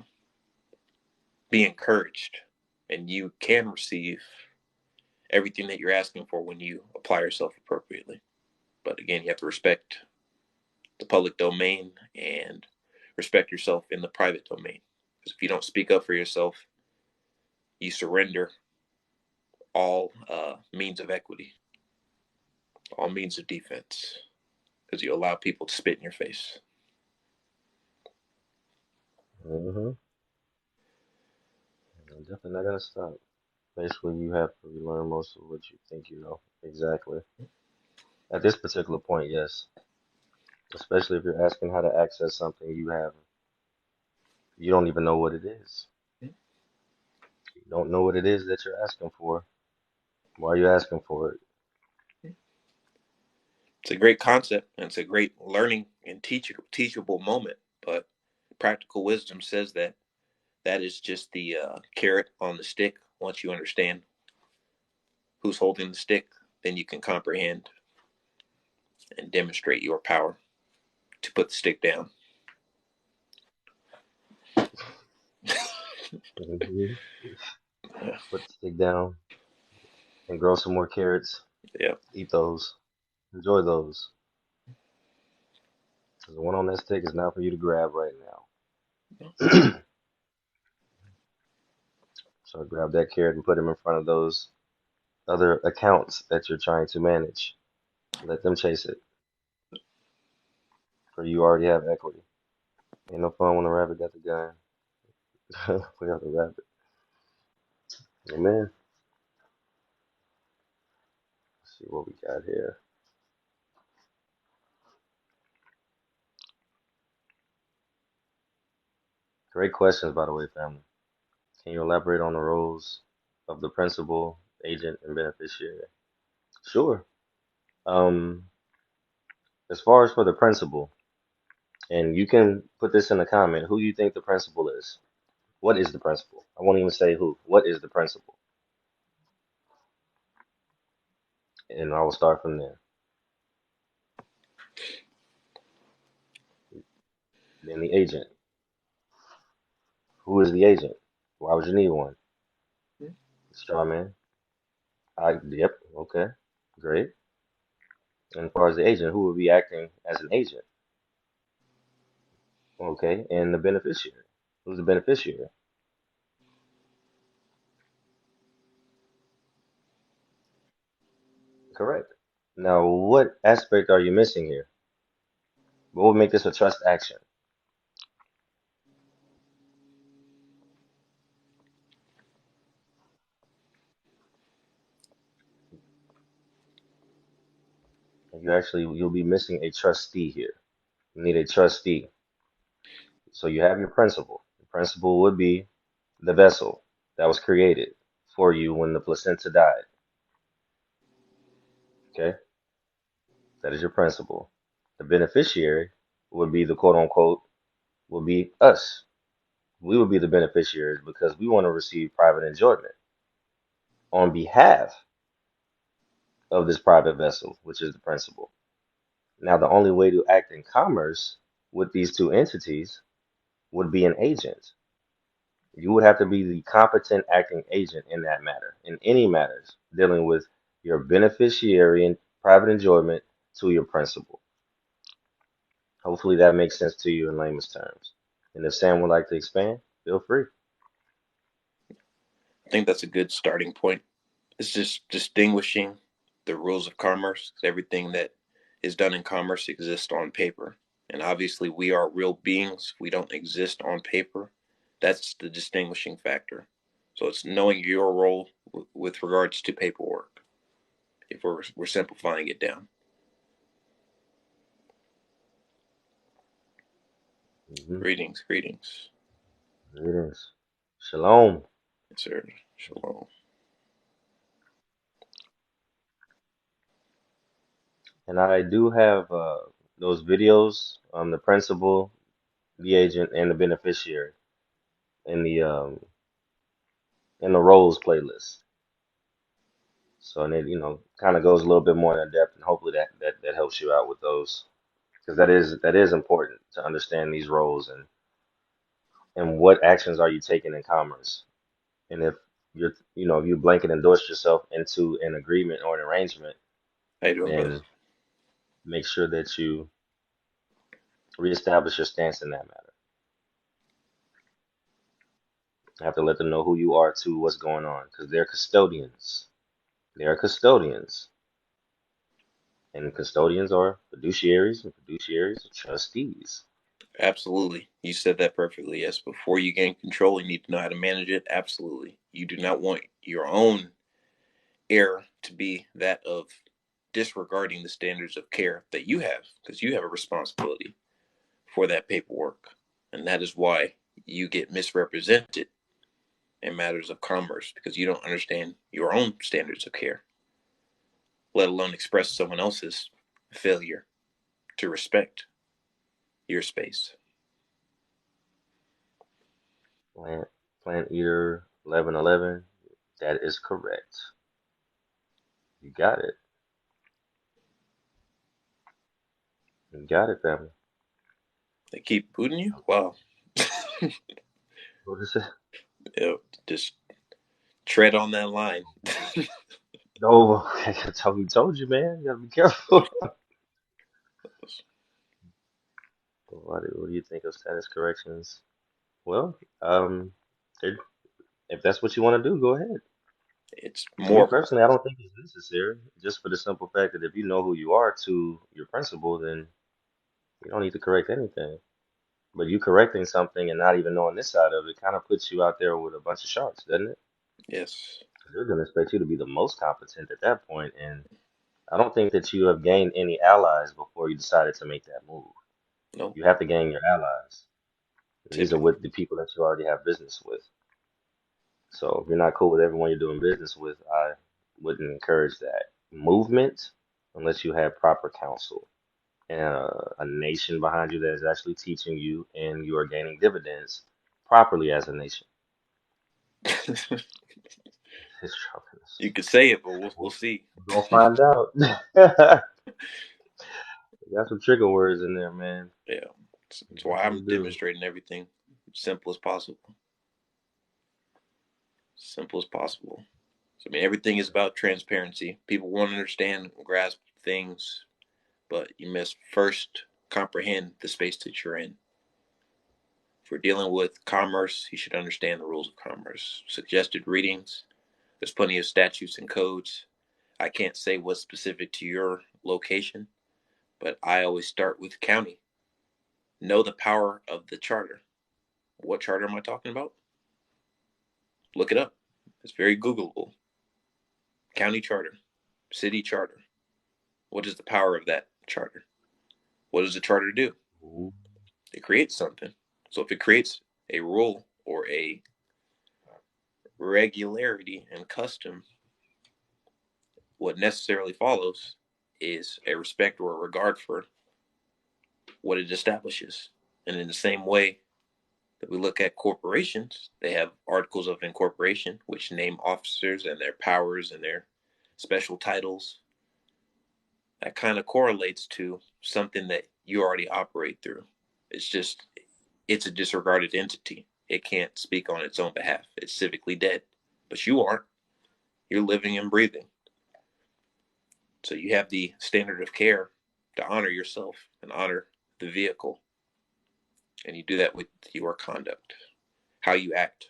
S2: be encouraged. And you can receive everything that you're asking for when you apply yourself appropriately. But again, you have to respect the public domain and respect yourself in the private domain. Because if you don't speak up for yourself, you surrender all means of equity, all means of defense, because you allow people to spit in your face.
S1: Hmm. I'm definitely not gonna stop. Basically, you have to relearn most of what you think you know. Exactly. At this particular point, yes. Especially if you're asking how to access something you don't even know what it is. You don't know what it is that you're asking for. Why are you asking for it?
S2: It's a great concept and it's a great learning and teachable moment, but practical wisdom says that that is just the carrot on the stick. Once you understand who's holding the stick, then you can comprehend and demonstrate your power to put the stick down.
S1: Hmm.
S2: Yeah.
S1: Put the stick down and grow some more carrots.
S2: Yeah.
S1: Eat those. Enjoy those. 'Cause the one on that stick is not for you to grab right now. So grab that carrot and put him in front of those other accounts that you're trying to manage. Let them chase it, for you already have equity. Ain't no fun when the rabbit got the gun. We got the rabbit. Amen. Let's see what we got here. Great questions, by the way, family. Can you elaborate on the roles of the principal, agent, and beneficiary? Sure. Um, as far as for the principal, and you can put this in the comment, who you think the principal is. What is the principal? I won't even say who. What is the principal? And I will start from there. Then the agent. Who is the agent? Why would you need one? Straw man. Yep. Okay. Great. And as far as the agent, who would be acting as an agent? Okay. And the beneficiary. Who's the beneficiary? Correct. Now, what aspect are you missing here? What would make this a trust action? You'll be missing a trustee here. You need a trustee. So you have your principal. The principal would be the vessel that was created for you when the placenta died. Okay, that is your principal. The beneficiary would be the quote unquote would be us. We would be the beneficiaries because we want to receive private enjoyment on behalf of this private vessel, which is the principal. Now, the only way to act in commerce with these two entities would be an agent. You would have to be the competent acting agent in that matter, in any matters dealing with your beneficiary and private enjoyment to your principal. Hopefully that makes sense to you in layman's terms. And if Sam would like to expand, feel free.
S2: I think that's a good starting point. It's just distinguishing the rules of commerce. Everything that is done in commerce exists on paper. And obviously, we are real beings. We don't exist on paper. That's the distinguishing factor. So it's knowing your role with regards to paperwork, if we're simplifying it down.
S1: Hmm.
S2: Greetings, greetings.
S1: There it is. Shalom.
S2: Yes, sir. Shalom.
S1: And I do have those videos on the principal, the agent, and the beneficiary in the roles playlist. So and it kind of goes a little bit more in depth, and hopefully that helps you out with those because that is important to understand these roles and what actions are you taking in commerce. And if you blanket endorse yourself into an agreement or an arrangement,
S2: How you doing, brother?
S1: then make sure that you reestablish your stance in that matter. I have to let them know who you are too, what's going on, because they're custodians. They are custodians, and custodians are fiduciaries, and fiduciaries are trustees.
S2: Absolutely. You said that perfectly. Yes. Before you gain control, you need to know how to manage it. Absolutely. You do not want your own error to be that of disregarding the standards of care that you have, because you have a responsibility for that paperwork. And that is why you get misrepresented in matters of commerce, because you don't understand your own standards of care, let alone express someone else's failure to respect your space.
S1: Plant, Plant Eater 1111. That is correct. You got it. You got it, family.
S2: They keep booting you? Wow.
S1: What is it?
S2: Yeah, just tread on that line.
S1: No, I told you, man. You gotta be careful. What do you think of status corrections? Well, it, if that's what you want to do, go ahead.
S2: It's
S1: Me
S2: more.
S1: personally, I don't think it's necessary, just for the simple fact that if you know who you are to your principal, then you don't need to correct anything. But you correcting something and not even knowing this side of it kind of puts you out there with a bunch of sharks, doesn't it?
S2: Yes.
S1: They're going to expect you to be the most competent at that point, and I don't think that you have gained any allies before you decided to make that move.
S2: No.
S1: You have to gain your allies. And these are
S2: Typically.
S1: with the people that you already have business with. So if you're not cool with everyone you're doing business with, I wouldn't encourage that movement unless you have proper counsel and a nation behind you that is actually teaching you and you are gaining dividends properly as a nation. It's
S2: You
S1: sharpness.
S2: could say it, but we'll
S1: We'll,
S2: see.
S1: we're gonna find out. Got some trigger words in there, man.
S2: Yeah. That's why
S1: Definitely
S2: I'm
S1: do.
S2: demonstrating everything simple as possible. Simple as possible. So, I mean, everything is about transparency. People want to understand, grasp things, but you must first comprehend the space that you're in. If we're dealing with commerce, you should understand the rules of commerce. Suggested readings, there's plenty of statutes and codes. I can't say what's specific to your location, but I always start with county. Know the power of the charter. What charter am I talking about? Look it up. It's very Googleable. County charter, city charter. What is the power of that charter? What does the charter do?
S1: Ooh,
S2: It creates something. So if it creates a rule or a regularity and custom, what necessarily follows is a respect or a regard for what it establishes. And in the same way that we look at corporations, they have articles of incorporation, which name officers and their powers and their special titles. That kind of correlates to something that you already operate through. It's just, it's a disregarded entity. It can't speak on its own behalf. It's civically dead. But you aren't. You're living and breathing. So you have the standard of care to honor yourself and honor the vehicle. And you do that with your conduct, how you act,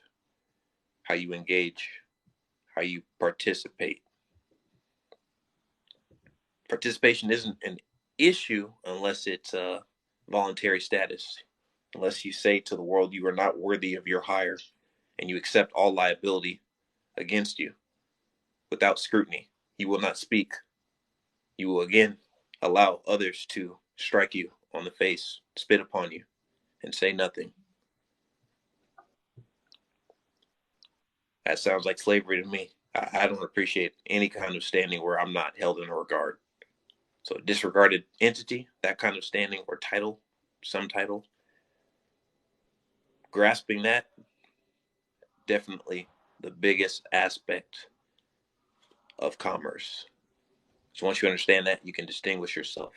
S2: how you engage, how you participate. Participation isn't an issue unless it's a voluntary status, unless you say to the world you are not worthy of your hire and you accept all liability against you without scrutiny. You will not speak. You will again allow others to strike you on the face, spit upon you, and say nothing. That sounds like slavery to me. I don't appreciate any kind of standing where I'm not held in regard. So, disregarded entity, that kind of standing or title, some title, grasping that, definitely the biggest aspect of commerce. So, once you understand that, you can distinguish yourself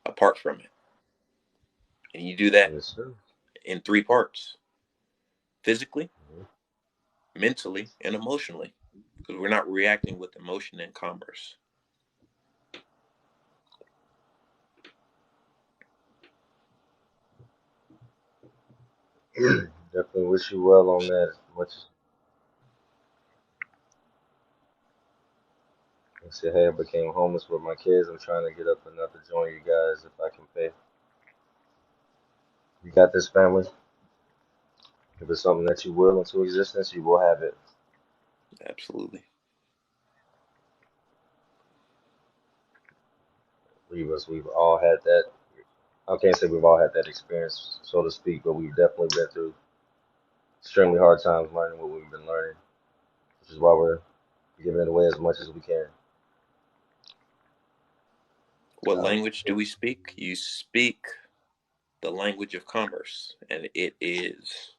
S2: apart from it. And you do that
S1: yes, sir.
S2: in three parts: physically,
S1: Mhm.
S2: mentally, and emotionally. Because we're not reacting with emotion in commerce.
S1: Definitely wish you well on that. As much as I said, hey, I became homeless with my kids. I'm trying to get up enough to join you guys if I can pay. You got this, family. If it's something that you will into existence, you will have it.
S2: Absolutely.
S1: Believe us, we've all had that. I can't say we've all had that experience, so to speak, but we've definitely been through extremely hard times learning what we've been learning, which is why we're giving it away as much as we can.
S2: What
S1: Uh,
S2: language do we speak? You speak the language of commerce, and it is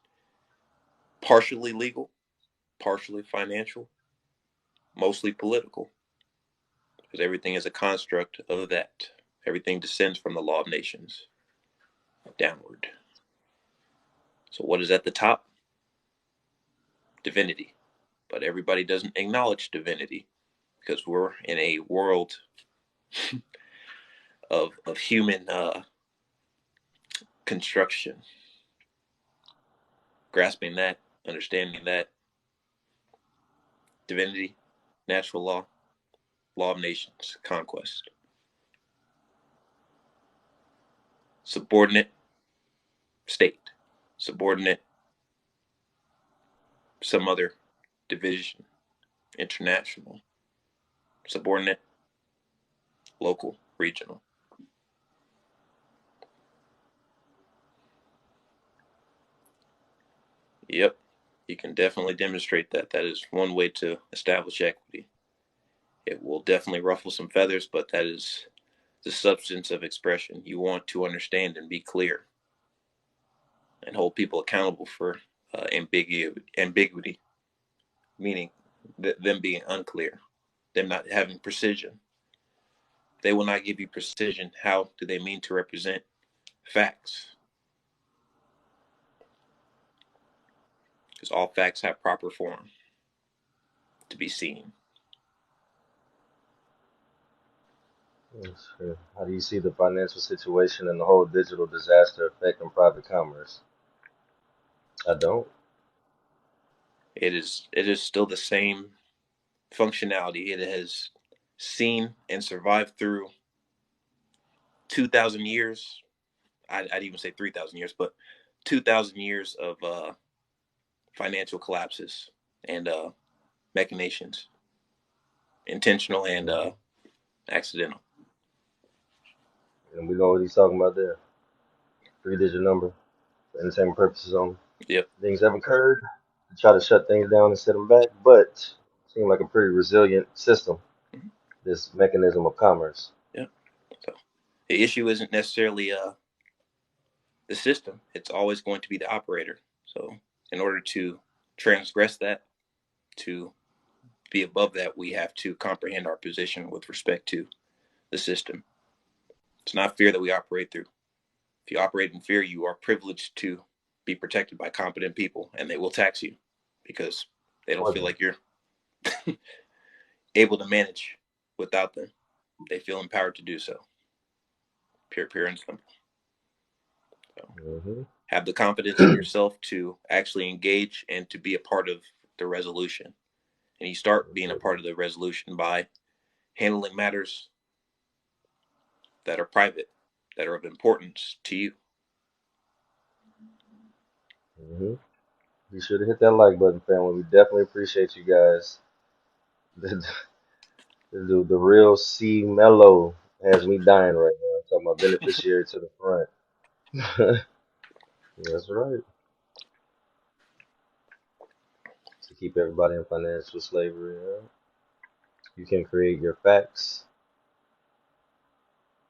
S2: partially legal, partially financial, mostly political, because everything is a construct of that. Everything descends from the law of nations downward. So, what is at the top? Divinity. But everybody doesn't acknowledge divinity because we're in a world of human construction. Grasping that, understanding that divinity, natural law, law of nations, conquest, subordinate state, subordinate some other division, international, subordinate local, regional. Yep, you can definitely demonstrate that. That is one way to establish equity. It will definitely ruffle some feathers, but that is the substance of expression. You want to understand and be clear and hold people accountable for ambiguity, meaning them being unclear, them not having precision. They will not give you precision. How do they mean to represent facts? Because all facts have proper form to be seen.
S1: let's see. How do you see the financial situation and the whole digital disaster affecting private commerce? I don't.
S2: It is still the same functionality. It has seen and survived through 2,000 years. I'd even say 3,000 years, but 2,000 years of financial collapses and machinations, intentional and
S1: Mhm.
S2: accidental.
S1: And we know what he's talking about there. Three-digit number for entertainment purposes only.
S2: Yep.
S1: Things have occurred to try to shut things down and set them back, but seem like a pretty resilient system,
S2: Mm-hmm.
S1: this mechanism of commerce.
S2: Yep. So the issue isn't necessarily the system; it's always going to be the operator. So in order to transgress that, to be above that, we have to comprehend our position with respect to the system. It's not fear that we operate through. If you operate in fear, you are privileged to be protected by competent people, and they will tax you because they don't
S1: For
S2: feel
S1: them.
S2: like you're able to manage without them. They feel empowered to do so. Pure and simple. So
S1: Hmm.
S2: have the confidence in yourself to actually engage and to be a part of the resolution. And you start being a part of the resolution by handling matters that are private, that are of importance to you.
S1: Hmm. Be sure to hit that like button, family. We definitely appreciate you guys. The, the real C Mellow has me dying right now. I'm talking about beneficiary to the front. That's right. To keep everybody in financial slavery. Yeah. You can create your facts.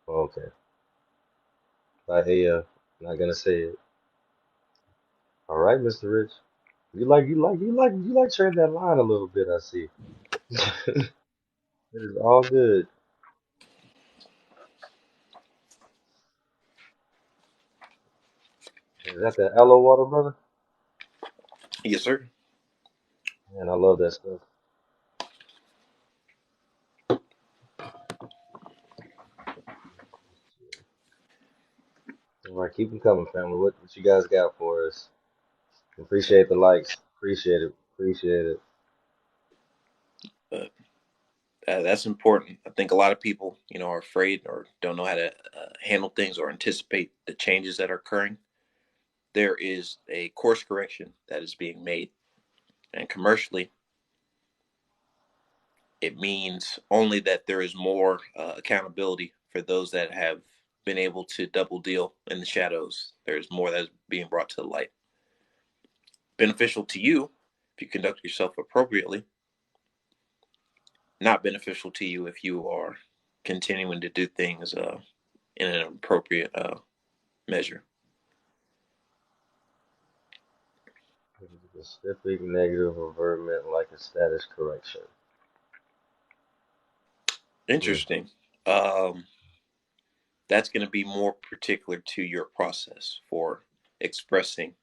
S1: Okay. I hear. Not gonna say it. All right, Mr. Rich. You like tread that line a little bit. I see. It is all good. Is that the aloe water, brother?
S2: Yes, sir.
S1: Man, I love that stuff. All right, keep them coming, family. What you guys got for us? Appreciate the likes. Appreciate it. Appreciate it.
S2: But that's important. I think a lot of people, are afraid or don't know how to handle things or anticipate the changes that are occurring. There is a course correction that is being made, and commercially, it means only that there is more accountability for those that have been able to double deal in the shadows. There's more that is being brought to the light. Beneficial to you if you conduct yourself appropriately, not beneficial to you if you are continuing to do things in an appropriate measure.
S1: Specific negative averment like a status correction. Hmm.
S2: Interesting. Um, that's going to be more particular to your process for expressing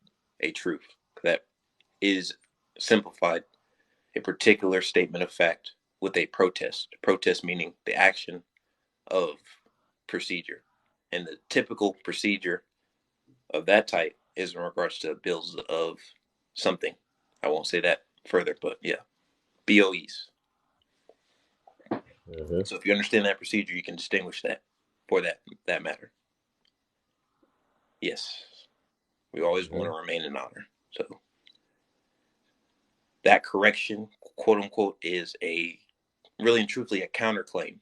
S2: a truth that is simplified, a particular statement of fact with a protest. Protest meaning the action of procedure. And the typical procedure of that type is in regards to bills of something. I won't say that further, but yeah, BOEs.
S1: Hmm.
S2: So if you understand that procedure, you can distinguish that for that matter. Yes, we always want
S1: Hmm.
S2: to remain in honor. So that correction, quote unquote, is a really and truthfully a counterclaim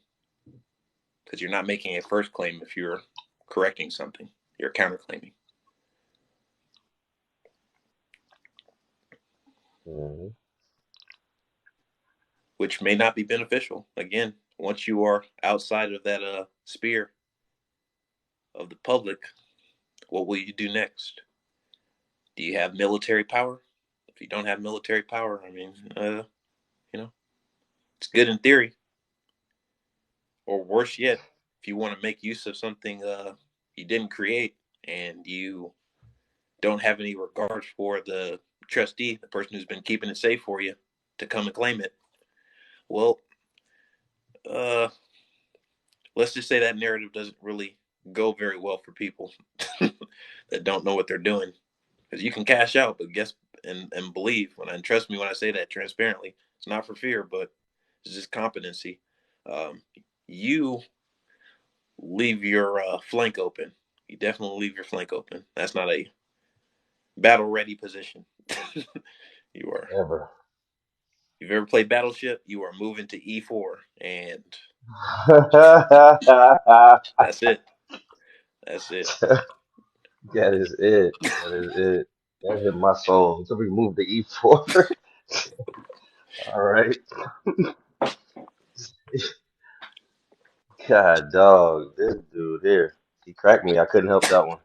S2: because you're not making a first claim if you're correcting something. You're counterclaiming,
S1: Hmm.
S2: which may not be beneficial. Again, once you are outside of that sphere of the public, what will you do next? Do you have military power? If you don't have military power, I mean, you know, it's good in theory. Or worse yet, if you want to make use of something you didn't create and you don't have any regard for the trustee, the person who's been keeping it safe for you, to come and claim it, well, uh, let's just say that narrative doesn't really go very well for people that don't know what they're doing. Because you can cash out, but guess and believe and trust me when I say that transparently, it's not for fear, but it's just competency. Um, you leave your flank open. You definitely leave your flank open. That's not a battle ready position. you are.
S1: Ever.
S2: If you've ever played Battleship, you are moving to E4, and that's it. That's it.
S1: That is it. That is it. That hit my soul. So we moved to E4. All right. God, dog. This dude here. He cracked me. I couldn't help that one.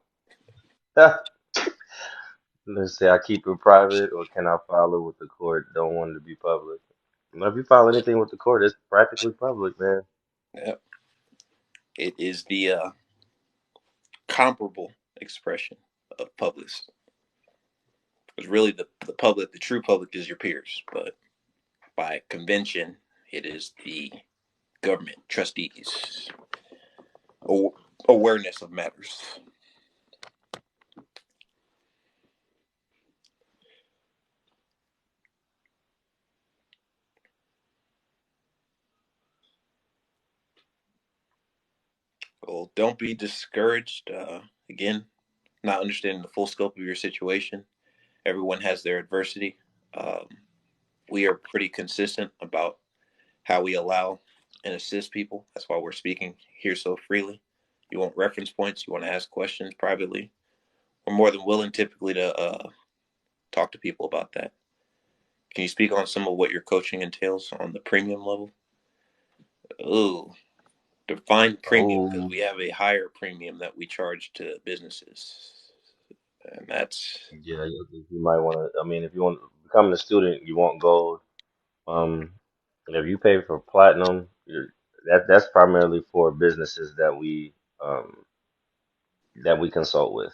S1: Let's say I keep it private or can I file it with the court? Don't want it to be public. But if you file anything with the court, it's practically public, man.
S2: Yep. It is the comparable expression of public. Because really, the public, the true public, is your peers, but by convention, it is the government trustees. Awareness of matters. Well, don't be discouraged. Again, not understanding the full scope of your situation. Everyone has their adversity. Um, we are pretty consistent about how we allow and assist people. That's why we're speaking here so freely. You want reference points, you want to ask questions privately. We're more than willing typically to talk to people about that. Can you speak on some of what your coaching entails on the premium level? Oh, define premium because
S1: Oh,
S2: we have a higher premium that we charge to businesses, and that's
S1: yeah, you might want to. I mean, if you want becoming a student, you want gold. Um, and if you pay for platinum, that's primarily for businesses that we consult with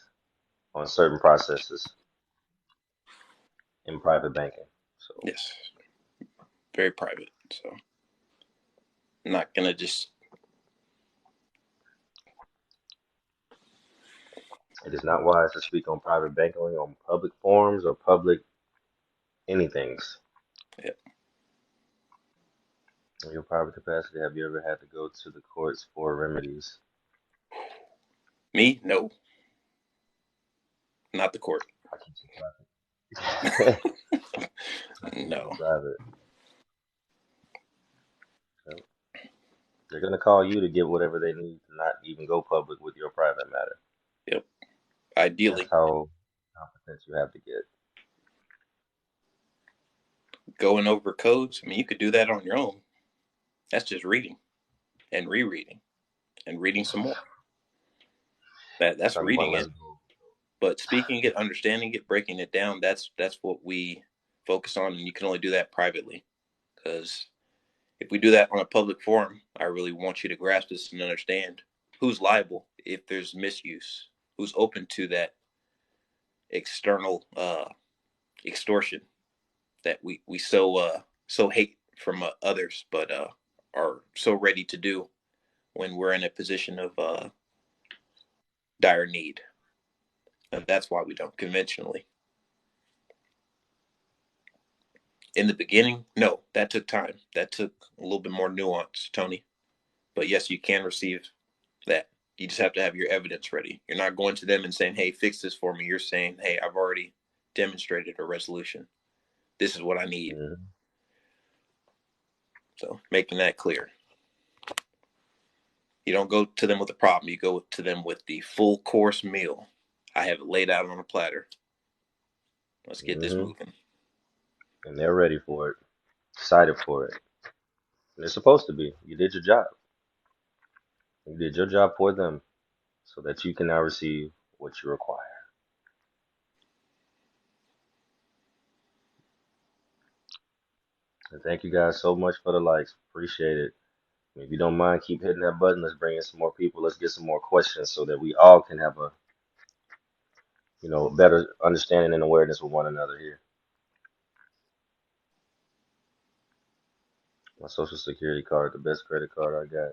S1: on certain processes in private banking. So,
S2: yes, very private. So I'm not gonna just
S1: It is not wise to speak on private banking on public forums or public anythings.
S2: Yep.
S1: In your private capacity, have you ever had to go to the courts for remedies?
S2: Me? No, not the court.
S1: I keep it private. I keep it
S2: No.
S1: private. So they're gonna call you to get whatever they need to not even go public with your private matter.
S2: Yep.
S1: That's
S2: Ideally,
S1: how competent you have to get.
S2: going over codes. I mean, you could do that on your own. That's just reading and rereading and reading some more. That's
S1: Talking about
S2: reading
S1: let's
S2: it.
S1: go.
S2: But speaking it, understanding it, breaking it down, that's what we focus on, and you can only do that privately. Because if we do that on a public forum, I really want you to grasp this and understand who's liable if there's misuse, who's open to that external extortion that we so hate from others, but are so ready to do when we're in a position of dire need. And that's why we don't conventionally. In the beginning, no, that took time. That took a little bit more nuance, Tony. But yes, you can receive that. You just have to have your evidence ready. You're not going to them and saying, hey, fix this for me. You're saying, hey, I've already demonstrated a resolution. This is what I need.
S1: Hmm.
S2: So making that clear. You don't go to them with a problem. You go to them with the full course meal. I have it laid out on a platter. Let's get this
S1: Hmm.
S2: moving.
S1: And they're ready for it, excited for it. And they're supposed to be. You did your job. You did your job for them so that you can now receive what you require. And thank you guys so much for the likes. Appreciate it. If you don't mind, keep hitting that button. Let's bring in some more people. Let's get some more questions so that we all can have a better understanding and awareness with one another here. My social security card, the best credit card I got.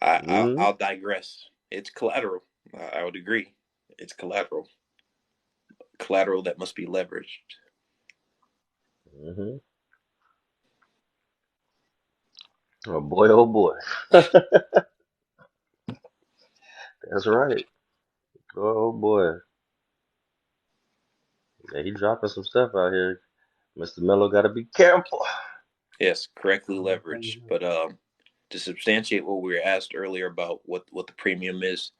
S2: I'll digress. It's collateral. I would agree. It's collateral. Collateral that must be leveraged.
S1: Hmm. Oh boy, oh boy. That's right. Oh boy. Yeah, he dropping some stuff out here. Mr. Mello gotta be careful.
S2: Yes, correctly
S1: I'm gonna tell you
S2: leveraged. But to substantiate what we were asked earlier about what the premium is,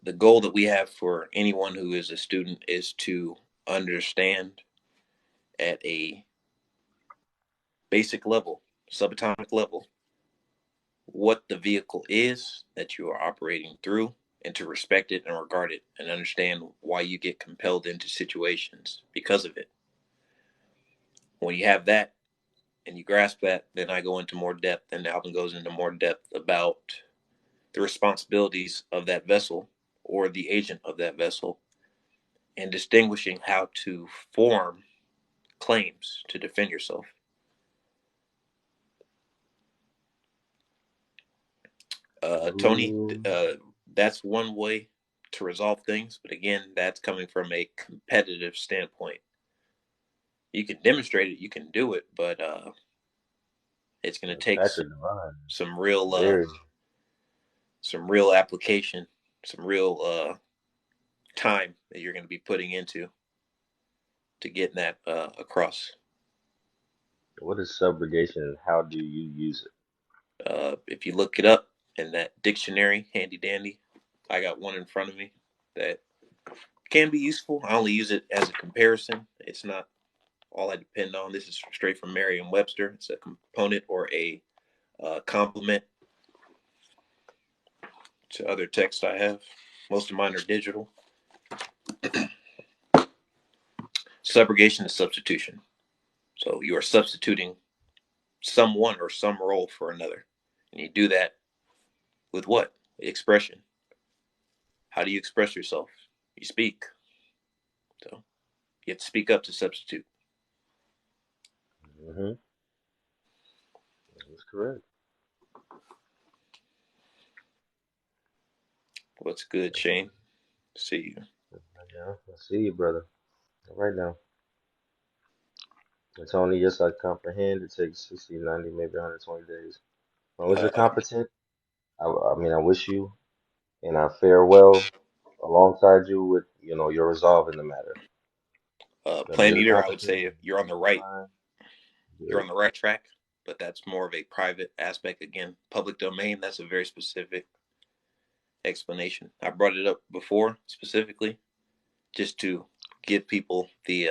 S2: the goal that we have for anyone who is a student is to understand at a basic level, subatomic level, what the vehicle is that you are operating through, and to respect it and regard it and understand why you get compelled into situations because of it. When you have that and you grasp that, then I go into more depth, and Alvin goes into more depth about the responsibilities of that vessel or the agent of that vessel, and distinguishing how to form claims to defend yourself. Tony,
S1: Ooh,
S2: that's one way to resolve things, but again, that's coming from a competitive standpoint. You can demonstrate it, you can do it, but it's going to take
S1: Patrick Devine is
S2: some real
S1: very.
S2: some real application, some real time that you're going to be putting into to getting that across.
S1: What is subrogation and how do you use
S2: If you look it up in that dictionary, handy dandy, I got one in front of me that can be useful. I only use it as a comparison. It's not all I depend on. This is straight from Merriam-Webster. It's a component or a complement to other texts I have. Most of mine are digital. Subrogation is substitution. So you are substituting someone or some role for another. And you do that with what? Expression. How do you express yourself? You speak. So you have to speak up to substitute.
S1: it? Hmm. That's correct.
S2: What's good, Shane? See you.
S1: Yeah, I see you, brother. All right now. It's only yes, I comprehend. It takes 60, 90, maybe 120 days. As long as you're
S2: Uh,
S1: competent, I mean, I wish you and I fare well alongside you with, your resolve in the matter. But if
S2: Plant
S1: you're
S2: Eater, I would
S1: competent
S2: say
S1: and
S2: you're on the
S1: you're
S2: right.
S1: fine,
S2: You're
S1: good.
S2: on the right track, but that's more of a private aspect. Again, public domain. That's a very specific explanation. I brought it up before specifically just to give people the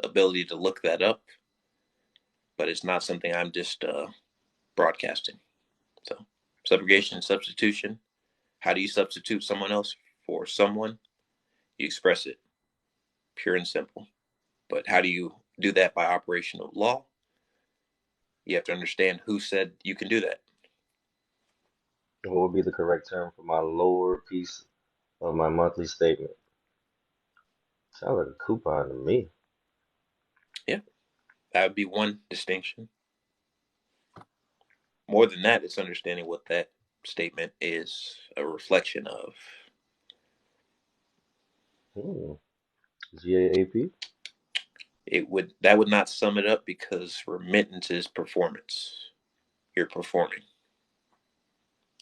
S2: ability to look that up, but it's not something I'm just broadcasting. So, subrogation and substitution. How do you substitute someone else for someone? You express it, pure and simple. But how do you do that by operation of law? You have to understand who said you can do that.
S1: What would be the correct term for my lower piece of my monthly statement? Sounds like a coupon to me.
S2: Yeah, that would be one distinction. More than that, it's understanding what that statement is a reflection of.
S1: Hmm. GAAP?
S2: It would that would not sum it up because remittance is performance. You're performing,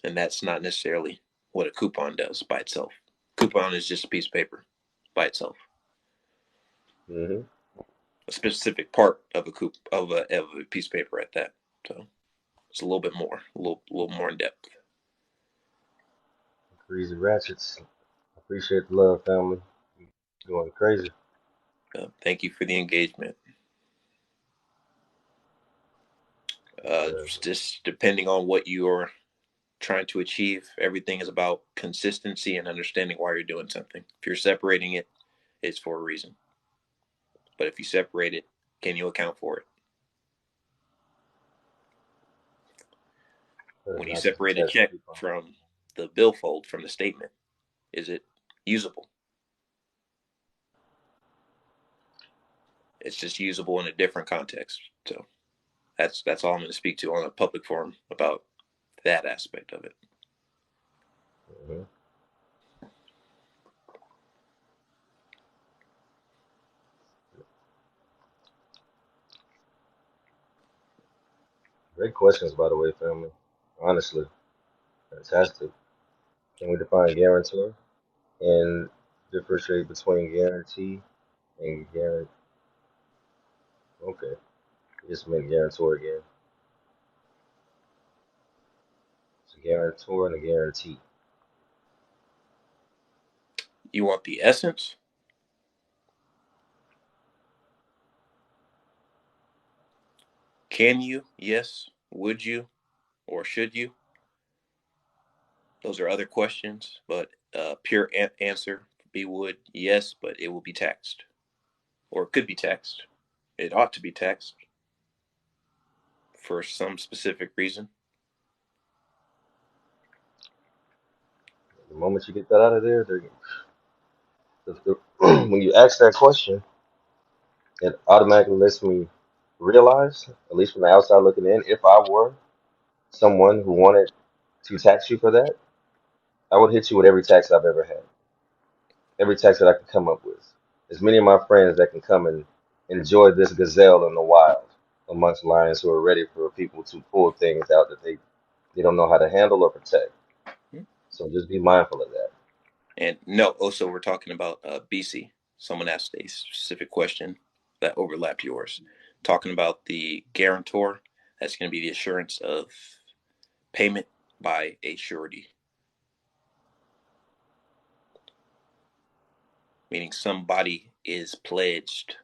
S2: and that's not necessarily what a coupon does by itself. Coupon is just a piece of paper by itself,
S1: Mm-hmm.
S2: a specific part of a piece of paper at that. So it's a little bit more, a little more in depth.
S1: Crazy Ratchets. Appreciate the love, family. Going crazy.
S2: Thank you for the engagement.
S1: Yeah.
S2: Just depending on what you're trying to achieve, everything is about consistency and understanding why you're doing something. If you're separating it, it's for a reason. But if you separate it, can you account for it? When you
S1: Not to
S2: separate a
S1: detach the
S2: check
S1: coupon.
S2: from the billfold, from the statement, is it usable? It's just usable in a different context. So that's all I'm going to speak to on a public forum about that aspect of it.
S1: Mm-hmm. Great questions, by the way, family. Honestly, fantastic. Can we define guarantor and differentiate between guarantee and guarantee? Okay, just meant guarantor again. It's a guarantor and a guarantee.
S2: You want the essence? Can you? Yes. Would you? Or should you? Those are other questions, but pure answer be would yes, but it will be taxed, or it could be taxed. It ought to be taxed for some specific reason.
S1: The moment you get that out of there, when you ask that question, it automatically lets me realize, at least from the outside looking in, if I were someone who wanted to tax you for that, I would hit you with every tax I've ever had, every tax that I could come up with. As many of my friends that can come and enjoy this gazelle in the wild amongst lions who are ready for people to pull things out that they don't know how to handle or protect. So just be mindful of that.
S2: And no, also we're talking about BC. Someone asked a specific question that overlapped yours. Talking about the guarantor, that's going to be the assurance of payment by a surety, meaning somebody is pledged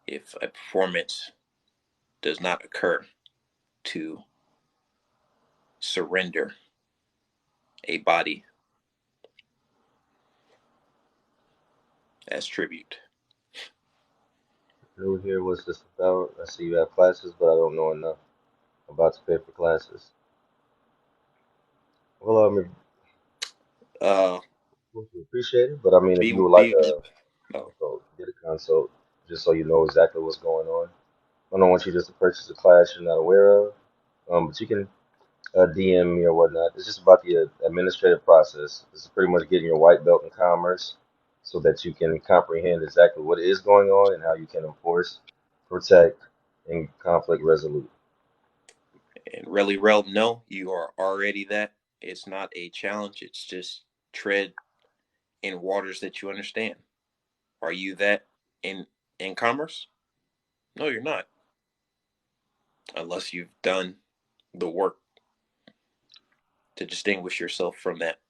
S2: if a performance does not occur to surrender a body as tribute.
S1: New here, what's this about? I see you have classes, but I don't know enough about to pay for classes. Well,
S2: Uh,
S1: we appreciate it, but I mean, if you
S2: be
S1: would like
S2: be.
S1: a
S2: Oh,
S1: consult, get a consult, just so you know exactly what's going on. I don't want you just to purchase a class you're not aware of. But you can DM me or whatnot. It's just about the administrative process. It's pretty much getting your white belt in commerce so that you can comprehend exactly what is going on and how you can enforce, protect, and conflict resolute.
S2: And really, Rel, no, you are already that. It's not a challenge. It's just tread in waters that you understand. Are you that in commerce? No, you're not, unless you've done the work to distinguish yourself from that,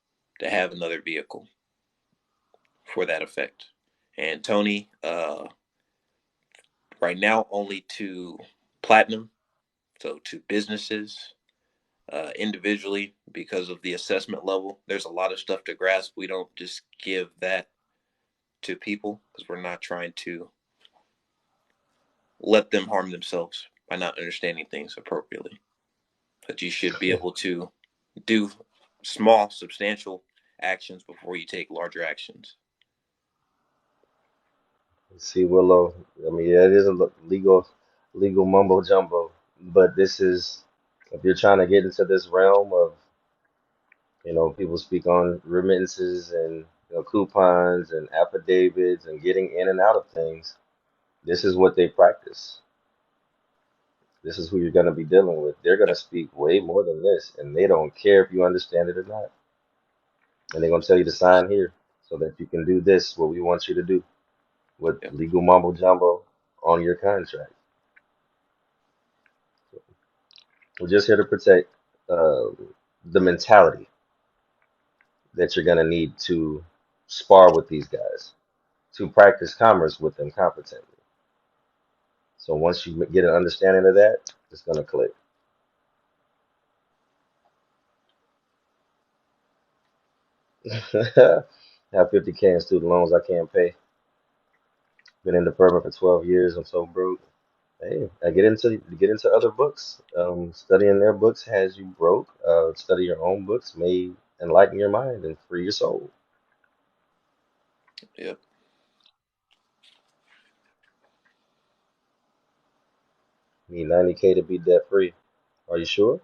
S2: to have another vehicle for that effect. And Tony, right now only to platinum, so to businesses, individually, because of the assessment level. There's a lot of stuff to grasp. We don't just give that to people because we're not trying to let them harm themselves by not understanding things appropriately. But you should be able to do small, substantial actions before you take larger actions.
S1: See, Willow, I mean, yeah, it is a legal mumbo jumbo, but this is, if you're trying to get into this realm of, people speak on remittances and coupons and affidavits and getting in and out of things. This is what they practice. This is who you're going to be dealing with. They're going to
S2: Yep,
S1: speak way more than this, and they don't care if you understand it or not. And they're going to tell you to sign here so that you can do this, what we want you to do, with
S2: yep.
S1: legal mumbo jumbo on your contract. We're just here to protect uh, the mentality that you're going to need to spar with these guys, to practice commerce with them competently. So once you get an understanding of that, it's going to click. Have 50K in student loans I can't pay. Been in the program for 12 years. I'm so broke. Hey, I get into other books. Studying their books has you broke. Study your own books may enlighten your mind and free your soul.
S2: Yep.
S1: You need 90K to be debt free. Are you sure?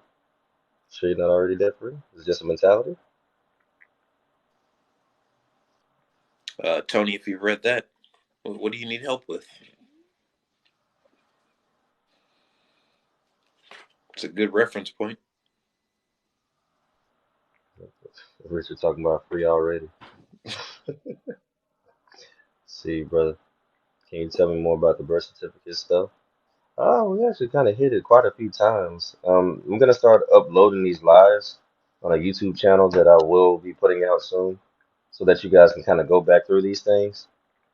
S1: Sure you're not already debt free? It's just a mentality.
S2: Tony, if you've read that, what do you need help with? It's a good reference point.
S1: Richard talking about free already. See, brother, can you tell me more about the birth certificate stuff? Oh, we actually kind of hit it quite a few times. I'm gonna start uploading these lives on a YouTube channel that I will be putting out soon, so that you guys can kind of go back through these things.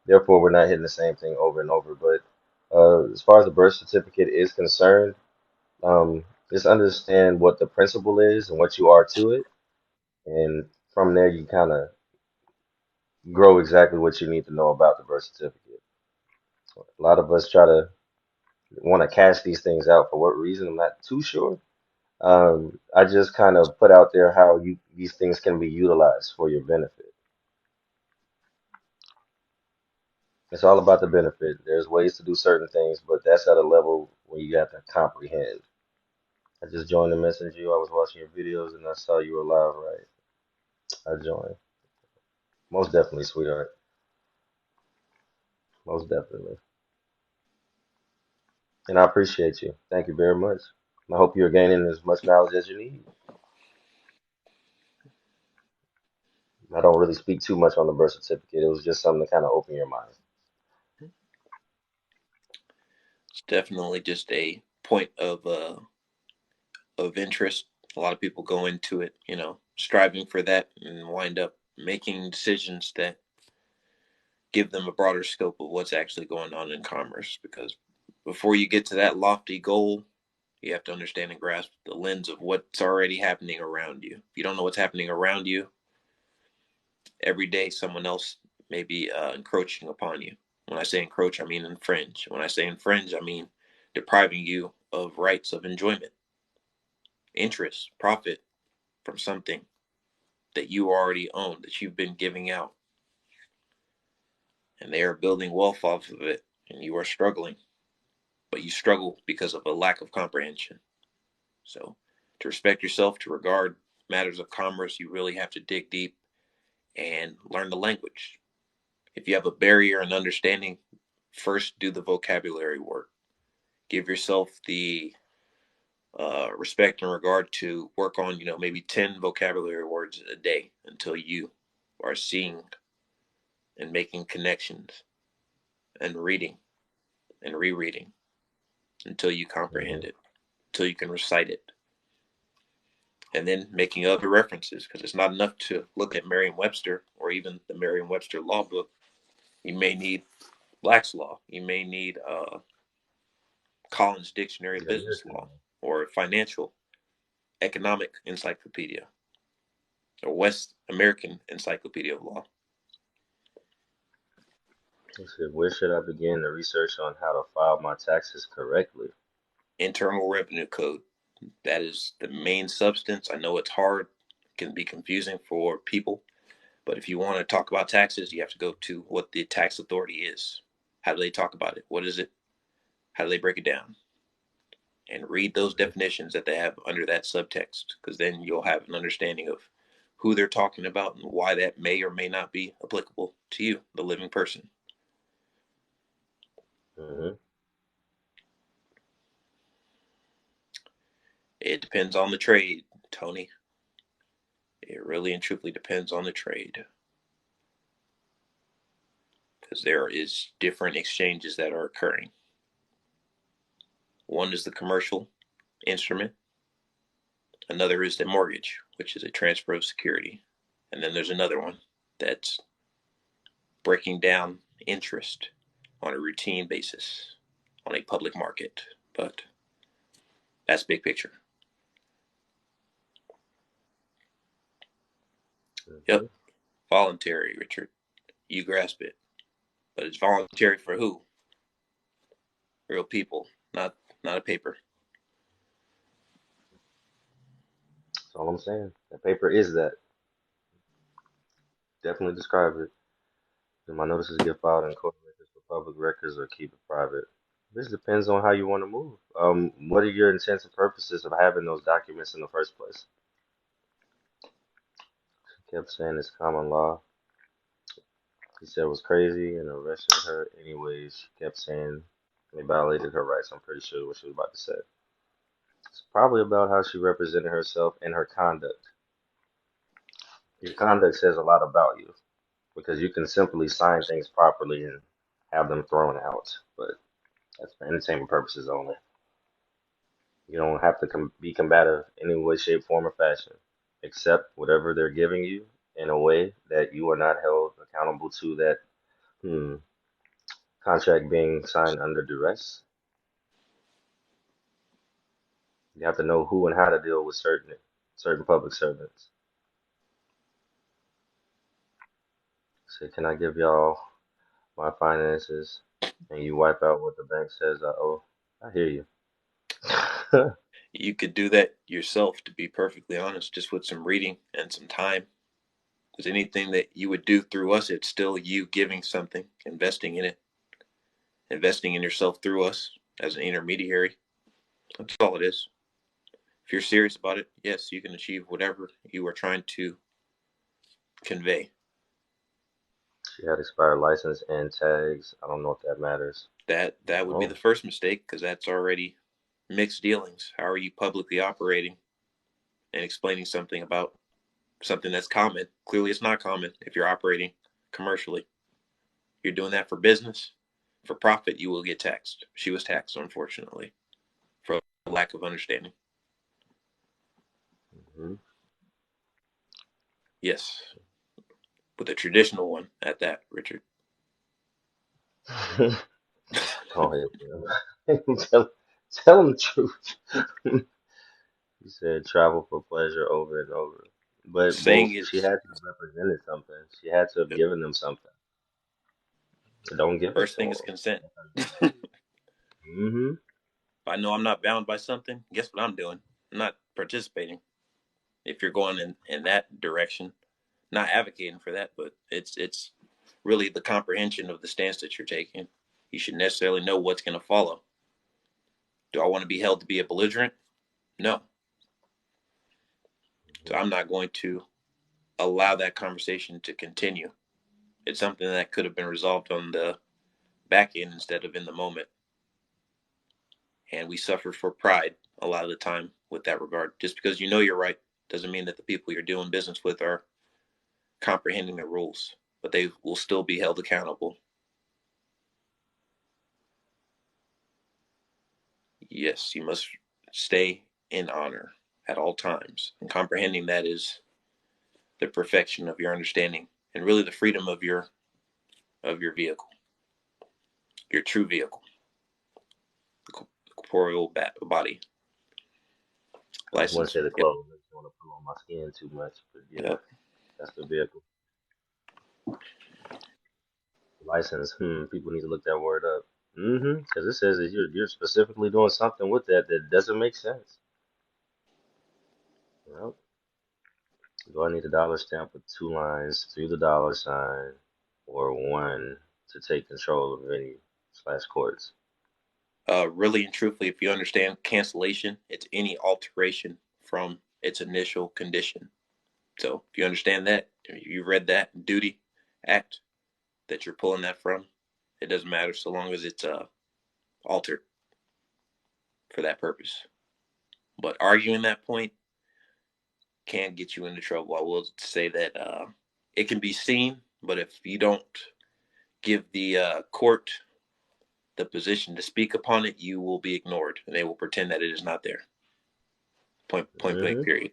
S1: Therefore, we're not hitting the same thing over and over. But as far as the birth certificate is concerned, just understand what the principle is and what you are to it, and from there you kind of grow exactly what you need to know about the birth certificate. A lot of us try to want to cash these things out for what reason? I'm not too sure. I just kind of put out there how these things can be utilized for your benefit. It's all about the benefit. There's ways to do certain things, but that's at a level where you have to comprehend. I just joined the messenger. I was watching your videos and I saw you were live, right? I joined. Most definitely, sweetheart. Most definitely. And I appreciate you. Thank you very much. I hope you're gaining as much knowledge as you need. I don't really speak too much on the birth certificate. It was just something to kind of open your mind.
S2: It's definitely just a point of interest. A lot of people go into it, striving for that and wind up making decisions that give them a broader scope of what's actually going on in commerce. Because before you get to that lofty goal, you have to understand and grasp the lens of what's already happening around you. If you don't know what's happening around you, every day someone else may be encroaching upon you. When I say encroach, I mean infringe. When I say infringe, I mean depriving you of rights of enjoyment, interest, profit from something that you already own, that you've been giving out. And they are building wealth off of it, and you are struggling, but you struggle because of a lack of comprehension. So, To respect yourself, to regard matters of commerce, you really have to dig deep and learn the language. If you have a barrier in understanding, first do the vocabulary work. Give yourself the respect and regard to work on, maybe 10 vocabulary words a day until you are seeing and making connections and reading and rereading until you
S1: Hmm.
S2: comprehend it, until you can recite it. And then making other references, because it's not enough to look at Merriam-Webster or even the Merriam-Webster law book. You may need Black's Law. You may need Collins Dictionary of
S1: Yeah,
S2: Business
S1: lyrically.
S2: Law or Financial Economic Encyclopedia or West American Encyclopedia of Law.
S1: Let's see, where should I begin the research on how to file my taxes correctly?
S2: Internal Revenue Code. That is the main substance. I know it's hard, can be confusing for people, but if you want to talk about taxes, you have to go to what the tax authority is. How do they talk about it? What is it? How do they break it down? And read those
S1: Mhm.
S2: definitions that they have under that subtext, because then you'll have an understanding of who they're talking about and why that may or may not be applicable to you, the living person.
S1: Hmm.
S2: It depends on the trade, Tony. It really and truly depends on the trade, because there is different exchanges that are occurring. One is the commercial instrument, another is the mortgage, which is a transfer of security. And then there's another one that's breaking down interest on a routine basis on a public market. But that's big picture.
S1: Hmm.
S2: Yep, voluntary, Richard. You grasp it. But it's voluntary for who? Real people, not a paper.
S1: That's all I'm saying. That paper is that. Definitely describe it. Do my notices get filed in court records for public records or keep it private? This depends on how you want to move. What are your intents and purposes of having those documents in the first place? She kept saying it's common law. He said it was crazy and arrested her anyways. She kept saying they violated her rights. I'm pretty sure what she was about to say. It's probably about how she represented herself and her conduct. Your conduct says a lot about you because you can simply sign things properly and have them thrown out, but that's for entertainment purposes only. You don't have to be combative in any way, shape, form, or fashion. Accept whatever they're giving you in a way that you are not held accountable to that contract being signed under duress. You have to know who and how to deal with certain public servants. Say, can I give y'all my finances? And you wipe out what the bank says I owe. I hear you.
S2: You could do that yourself, to be perfectly honest, just with some reading and some time. Because anything that you would do through us, it's still you giving something, investing in it, investing in yourself through us as an intermediary. That's all it is. If you're serious about it, yes, you can achieve whatever you are trying to convey.
S1: She had expired license and tags. I don't know if that matters.
S2: That would be the
S1: Oh,
S2: first mistake, because that's already mixed dealings. How are you publicly operating and explaining something about something that's common? Clearly, it's not common if you're operating commercially. You're doing that for business, for profit. You will get taxed. She was taxed, unfortunately, for lack of understanding.
S1: hmm.
S2: Yes, with a traditional one at that, Richard.
S1: Go ahead, man. Tell him the truth. He said travel for pleasure over and over. But
S2: Saying
S1: well, she
S2: it's
S1: had to have represented something. She had to have
S2: the
S1: given them something. Don't give it
S2: first
S1: to
S2: thing is consent.
S1: them. Hmm.
S2: If I know I'm not bound by something, guess what I'm doing? I'm not participating. If you're going in that direction, not advocating for that, but it's really the comprehension of the stance that you're taking. You should necessarily know what's going to follow. Do I want to be held to be a belligerent? No. So I'm not going to allow that conversation to continue. It's something that could have been resolved on the back end instead of in the moment. And we suffer for pride a lot of the time with that regard. Just because you know you're right doesn't mean that the people you're doing business with are comprehending the rules, but they will still be held accountable. Yes, you must stay in honor at all times. And comprehending that is the perfection of your understanding and really the freedom of your vehicle, your true vehicle, the corporeal body.
S1: I was going to
S2: License.
S1: say the
S2: Yep.
S1: clothes. I don't want to put on my skin too much, but yeah,
S2: Yep.
S1: that's the vehicle. License. People need to look that word up. Because it says that you're specifically doing something with that doesn't make sense. Well, do I need a dollar stamp with two lines through the dollar sign, or one to take control of venue slash courts?
S2: Really and truthfully, if you understand cancellation, it's any alteration from its initial condition. So if you understand that, you read that duty act that you're pulling that from, it doesn't matter so long as it's altered for that purpose. But arguing that point can get you into trouble. I will say that it can be seen, but if you don't give the court the position to speak upon it, you will be ignored, and they will pretend that it is not there. Point blank.
S1: Mm-hmm.
S2: Period.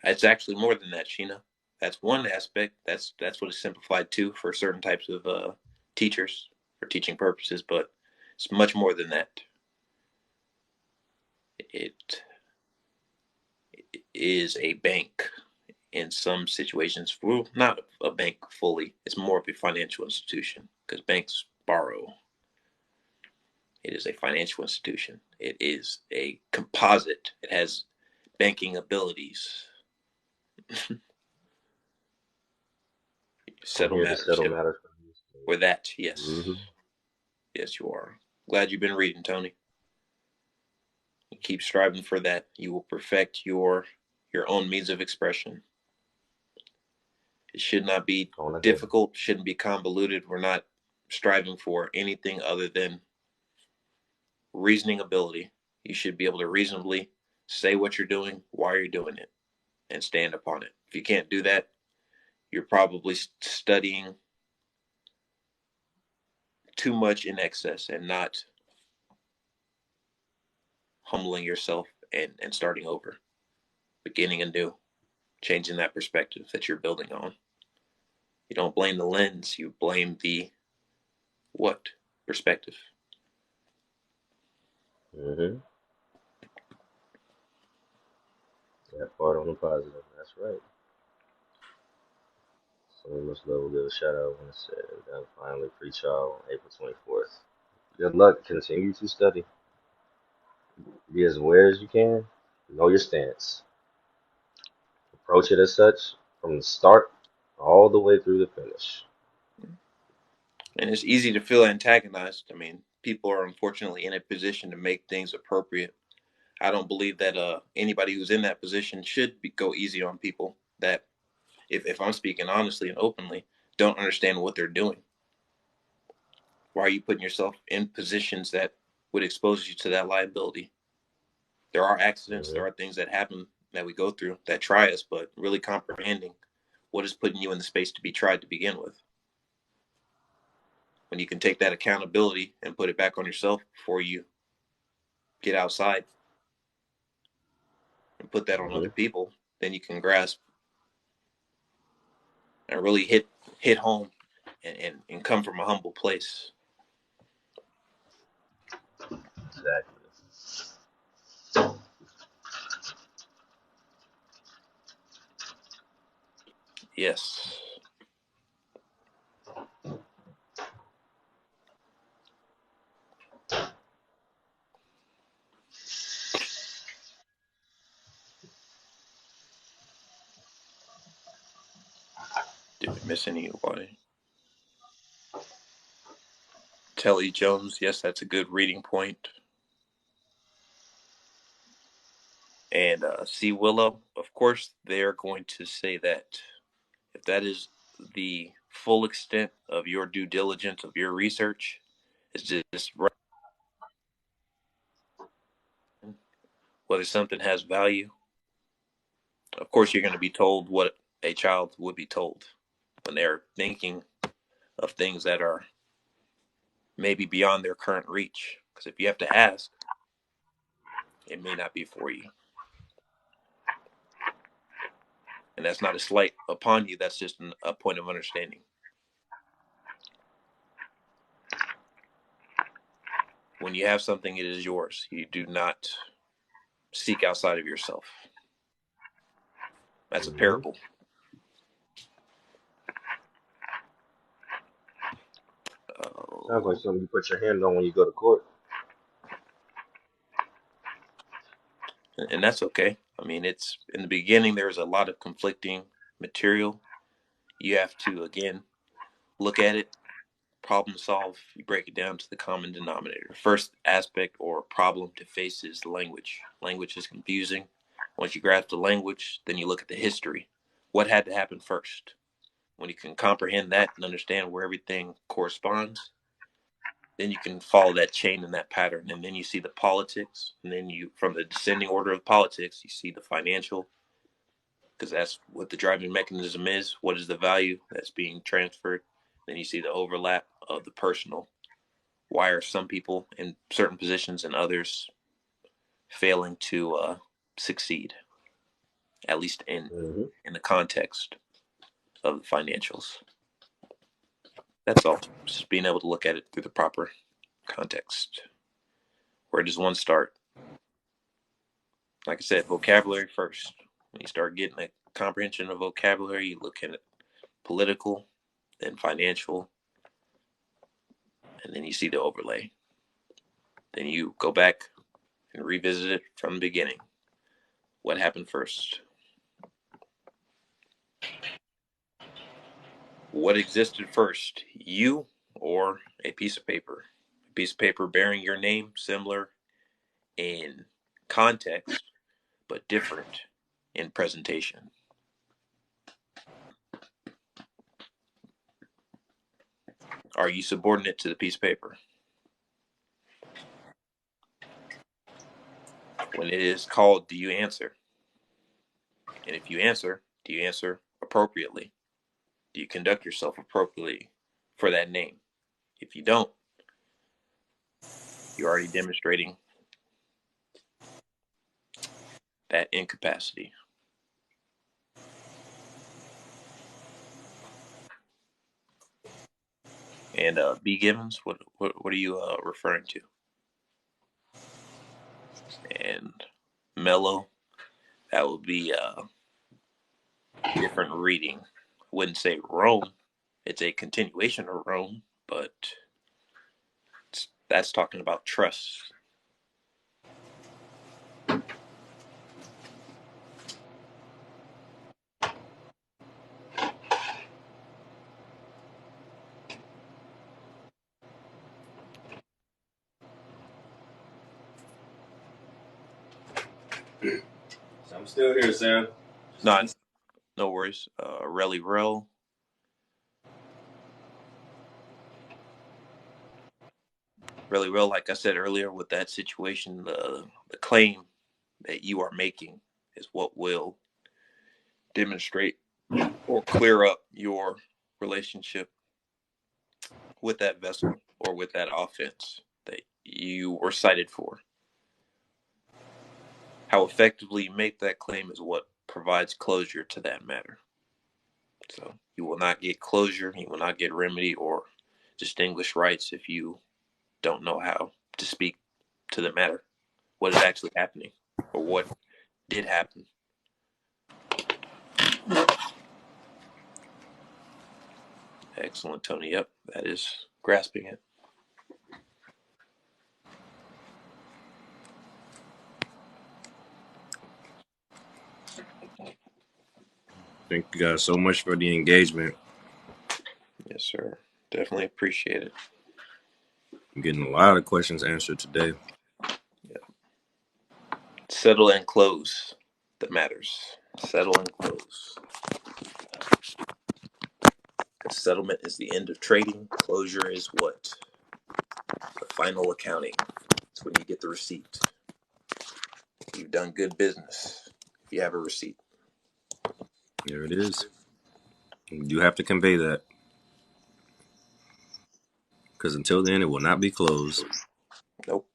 S2: It's actually more than that, Sheena. That's one aspect. That's what it's simplified to for certain types of teachers for teaching purposes, but it's much more than that. It is a bank in some situations. Well, not a bank fully. It's more of a financial institution because banks borrow. It is a financial institution. It is a composite. It has banking abilities,
S1: I'm
S2: settle
S1: here to
S2: matters.
S1: settle
S2: Yep.
S1: matters for you.
S2: With that, yes.
S1: Mm-hmm.
S2: Yes, you are. Glad you've been reading, Tony. Keep striving for that. You will perfect your own means of expression. It should not be
S1: On a day.
S2: difficult, shouldn't be convoluted. We're not striving for anything other than reasoning ability. You should be able to reasonably say what you're doing, why you're doing it, and stand upon it. If you can't do that, you're probably studying too much in excess and not humbling yourself and starting over, beginning anew, changing that perspective that you're building on. You don't blame the lens, you blame the what? Perspective.
S1: Mm-hmm. That part on the positive. That's right. So we must level give a shout out when it said that finally preach y'all on April 24th. Good luck. Continue to study. Be as aware as you can. Know your stance. Approach it as such from the start all the way through the finish.
S2: And it's easy to feel antagonized. I mean, people are unfortunately in a position to make things appropriate. I don't believe that anybody who's in that position should go easy on people that, if I'm speaking honestly and openly, don't understand what they're doing. Why are you putting yourself in positions that would expose you to that liability? There are accidents,
S1: Mm-hmm.
S2: there are things that happen that we go through that try us, but really comprehending what is putting you in the space to be tried to begin with. When you can take that accountability and put it back on yourself before you get outside and put that on
S1: Mm-hmm.
S2: other people, then you can grasp and really hit home and come from a humble place.
S1: Exactly.
S2: Yes. Did we miss anybody? Telly Jones, yes, that's a good reading point. And C. Willow, of course, they're going to say that if that is the full extent of your due diligence, of your research, it's just right. Whether something has value, of course, you're going to be told what a child would be told when they're thinking of things that are maybe beyond their current reach. Because if you have to ask, it may not be for you. And that's not a slight upon you, that's just a point of understanding. When you have something, it is yours. You do not seek outside of yourself. That's a
S1: Mm-hmm.
S2: parable.
S1: Sounds like
S2: Uh,
S1: something you put your hand on when you go to court.
S2: and that's okay. I mean, it's in the beginning, there's a lot of conflicting material. You have to, again, look at it, problem solve. You break it down to the common denominator. First aspect or problem to face is language. Language is confusing. Once you grasp the language, then you look at the history. What had to happen first? When you can comprehend that and understand where everything corresponds, then you can follow that chain and that pattern. And then you see the politics. And then you, from the descending order of politics, you see the financial, because that's what the driving mechanism is. What is the value that's being transferred? Then you see the overlap of the personal. Why are some people in certain positions and others failing to succeed, at least
S1: Mm-hmm.
S2: in the context of the financials? That's all. Just being able to look at it through the proper context. Where does one start? Like I said, vocabulary first. When you start getting a comprehension of vocabulary, you look at it political, then financial, and then you see the overlay. Then you go back and revisit it from the beginning. What happened first? What existed first, you or a piece of paper? A piece of paper bearing your name, similar in context, but different in presentation. Are you subordinate to the piece of paper? When it is called, do you answer? And if you answer, do you answer appropriately? Do you conduct yourself appropriately for that name? If you don't, you're already demonstrating that incapacity. And B. Gibbons, what are you referring to? And Mellow, that would be different reading. I wouldn't say Rome. It's a continuation of Rome, but that's talking about trust.
S1: I'm still here, Sam.
S2: Not, no worries. Relly Rel. Really Rel, like I said earlier, with that situation, the claim that you are making is what will demonstrate or clear up your relationship with that vessel or with that offense that you were cited for. How effectively you make that claim is what provides closure to that matter. So you will not get closure, you will not get remedy or distinguished rights if you don't know how to speak to the matter. What is actually happening or what did happen. Excellent, Tony. Yep, that is grasping it.
S3: Thank you guys so much for the engagement.
S2: Yes, sir. Definitely appreciate it.
S3: I'm getting a lot of questions answered today.
S2: Yeah. Settle and close that matters. Settle and close. Settlement is the end of trading. Closure is what? The final accounting. It's when you get the receipt. You've done good business if you have a receipt.
S3: There it is. You have to convey that, because until then, it will not be closed.
S2: Nope.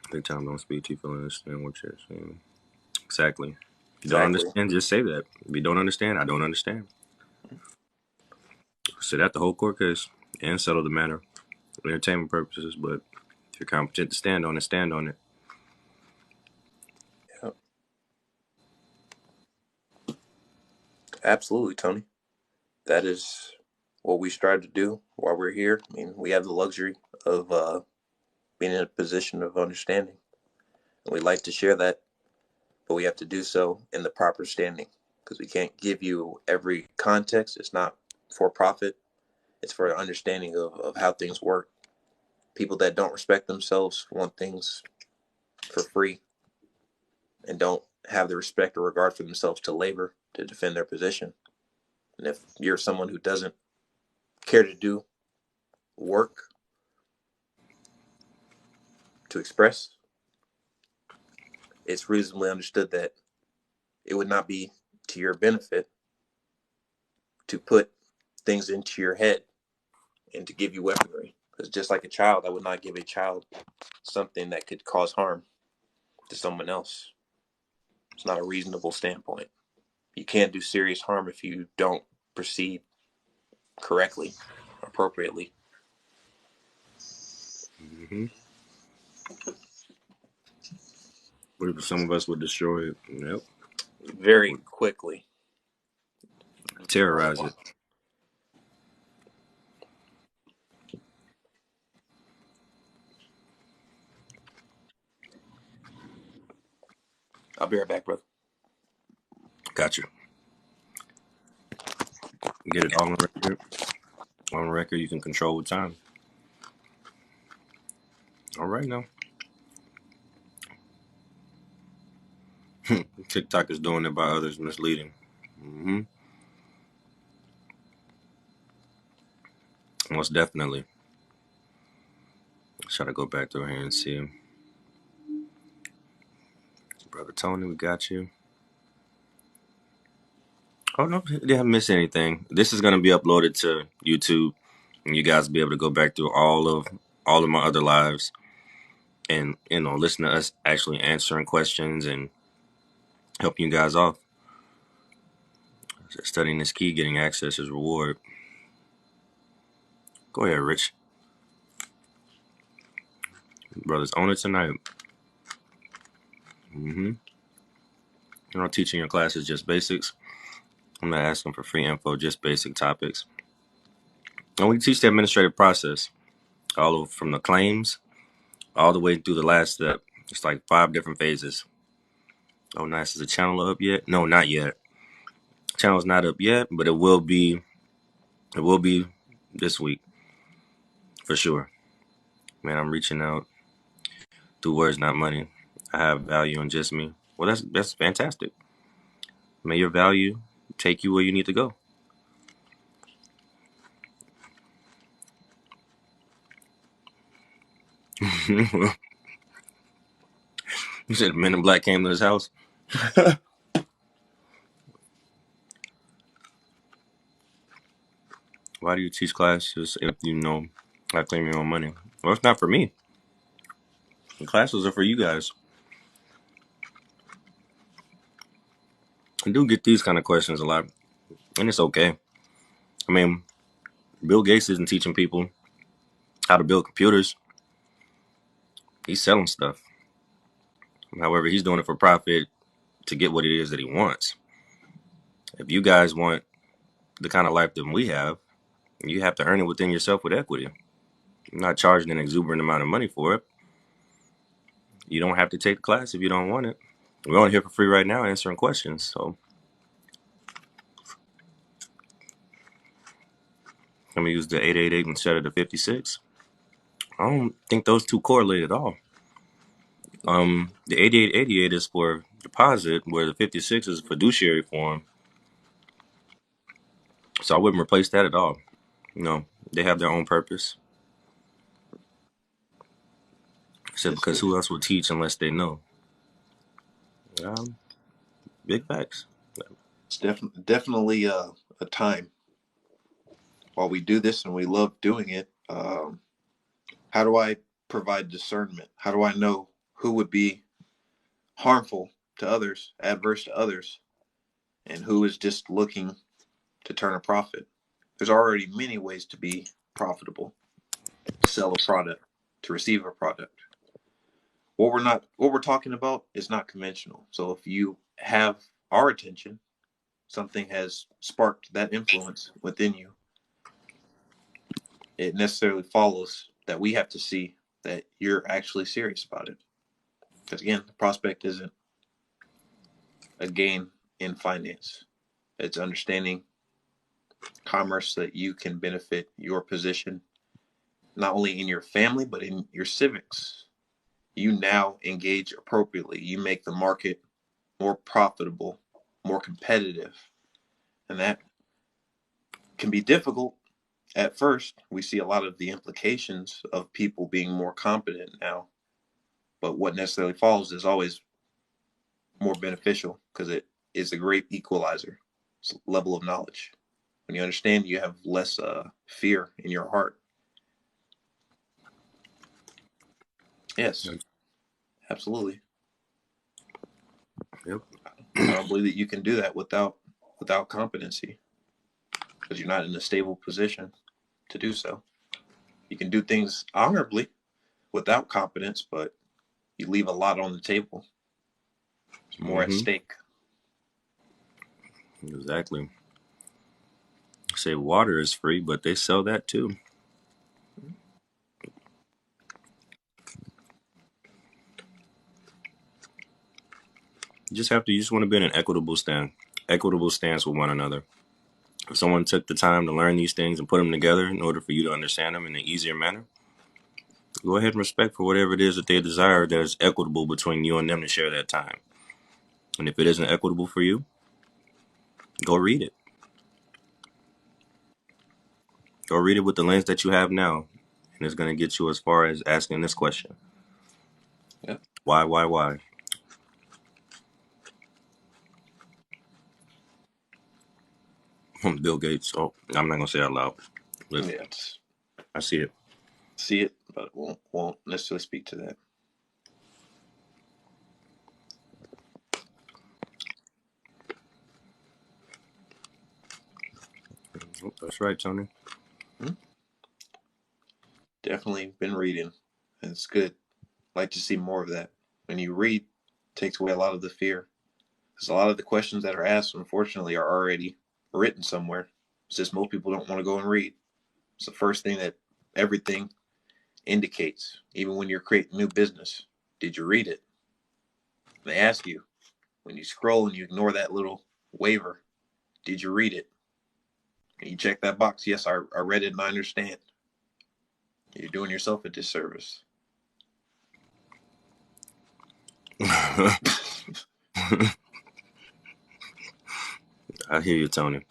S3: Big time don't speak to you, feel understand what you're saying. Exactly. If you don't
S2: Exactly.
S3: understand, just say that. If you don't understand, I don't understand. Sit at the whole court case and settle the matter for entertainment purposes, but if you're competent to stand on it, stand on it.
S2: Yep. Absolutely, Tony. That is what we strive to do while we're here. I mean, we have the luxury of being in a position of understanding, and we like to share that, but we have to do so in the proper standing because we can't give you every context. It's not for profit. It's for an understanding of how things work. People that don't respect themselves want things for free and don't have the respect or regard for themselves to labor to defend their position. And if you're someone who doesn't care to do work to express, it's reasonably understood that it would not be to your benefit to put things into your head and to give you weaponry. Because just like a child, I would not give a child something that could cause harm to someone else. It's not a reasonable standpoint. You can't do serious harm if you don't proceed correctly, appropriately.
S3: Mm-hmm. What if some of us would destroy it? Yep.
S2: Very
S3: Would
S2: quickly.
S3: terrorize it.
S2: I'll be right back, brother.
S3: Gotcha. Get it all on record. On record, you can control time. All right now. TikTok is doing it by others misleading. Mm-hmm. Most definitely. Try to go back through here and see. Brother Tony, we got you. Oh no, didn't miss anything. This is gonna be uploaded to YouTube, and you guys will be able to go back through all of my other lives, and listen to us actually answering questions and helping you guys off. Studying is key. Getting access is reward. Go ahead, Rich. Brothers, own it tonight. Mm-hmm. You're not teaching your classes just basics. I'm not asking for free info, just basic topics. And we teach the administrative process, from the claims all the way through the last step. It's like 5 different phases. Oh, nice. Is the channel up yet? No, not yet. Channel's not up yet, but it will be. It will be this week for sure. Man, I'm reaching out through words, not money. I have value in just me. Well, that's fantastic. May your value take you where you need to go. You said Men in Black came to his house. Why do you teach classes if you know how to claim your own money? Well, it's not for me. The classes are for you guys. I do get these kind of questions a lot, and it's okay. I mean, Bill Gates isn't teaching people how to build computers. He's selling stuff. However, he's doing it for profit to get what it is that he wants. If you guys want the kind of life that we have, you have to earn it within yourself with equity. I'm not charging an exuberant amount of money for it. You don't have to take the class if you don't want it. We're on here for free right now answering questions. So I'm gonna use the 888 instead of the 56. I don't think those two correlate at all. The 8888 is for deposit, where the 56 is fiduciary form. So I wouldn't replace that at all. They have their own purpose. I said
S2: That's
S3: because
S2: good.
S3: who else would teach unless they know? Um, Big facts.
S2: It's definitely a time while we do this and we love doing it. How do I provide discernment? How do I know who would be harmful to others, adverse to others, and who is just looking to turn a profit? There's already many ways to be profitable, to sell a product, to receive a product. What we're talking about is not conventional. So if you have our attention, something has sparked that influence within you, it necessarily follows that we have to see that you're actually serious about it. Because again, the prospect isn't a gain in finance. It's understanding commerce so that you can benefit your position, not only in your family, but in your civics. You now engage appropriately. You make the market more profitable, more competitive. And that can be difficult at first. We see a lot of the implications of people being more competent now. But what necessarily follows is always more beneficial because it is a great equalizer. It's a level of knowledge. When you understand, you have less fear in your heart. Yes, absolutely.
S3: Yep.
S2: I don't believe that you can do that without competency because you're not in a stable position to do so. You can do things honorably without competence, but you leave a lot on the table. There's more at
S3: Mm-hmm.
S2: stake.
S3: Exactly. Say water is free, but they sell that too. You just want to be in an equitable stance with one another. If someone took the time to learn these things and put them together in order for you to understand them in an easier manner, go ahead and respect for whatever it is that they desire that is equitable between you and them to share that time. And if it isn't equitable for you, go read it. Go read it with the lens that you have now. And it's going to get you as far as asking this question.
S2: Yeah.
S3: Why? Bill Gates. Oh, I'm not going to say it out loud. But
S2: Yeah.
S3: I see it.
S2: See it, but won't necessarily speak to that.
S3: Oh, that's right, Tony.
S2: Hmm? Definitely been reading. And it's good. Like to see more of that. When you read, it takes away a lot of the fear. Because a lot of the questions that are asked, unfortunately, are already written somewhere. It's just most people don't want to go and read. It's the first thing that everything indicates, even when you're creating a new business. Did you read it? They ask you when you scroll and you ignore that little waiver. Did you read it? And you check that box. Yes, I read it and I understand. You're doing yourself a disservice.
S3: I hear you, Tony.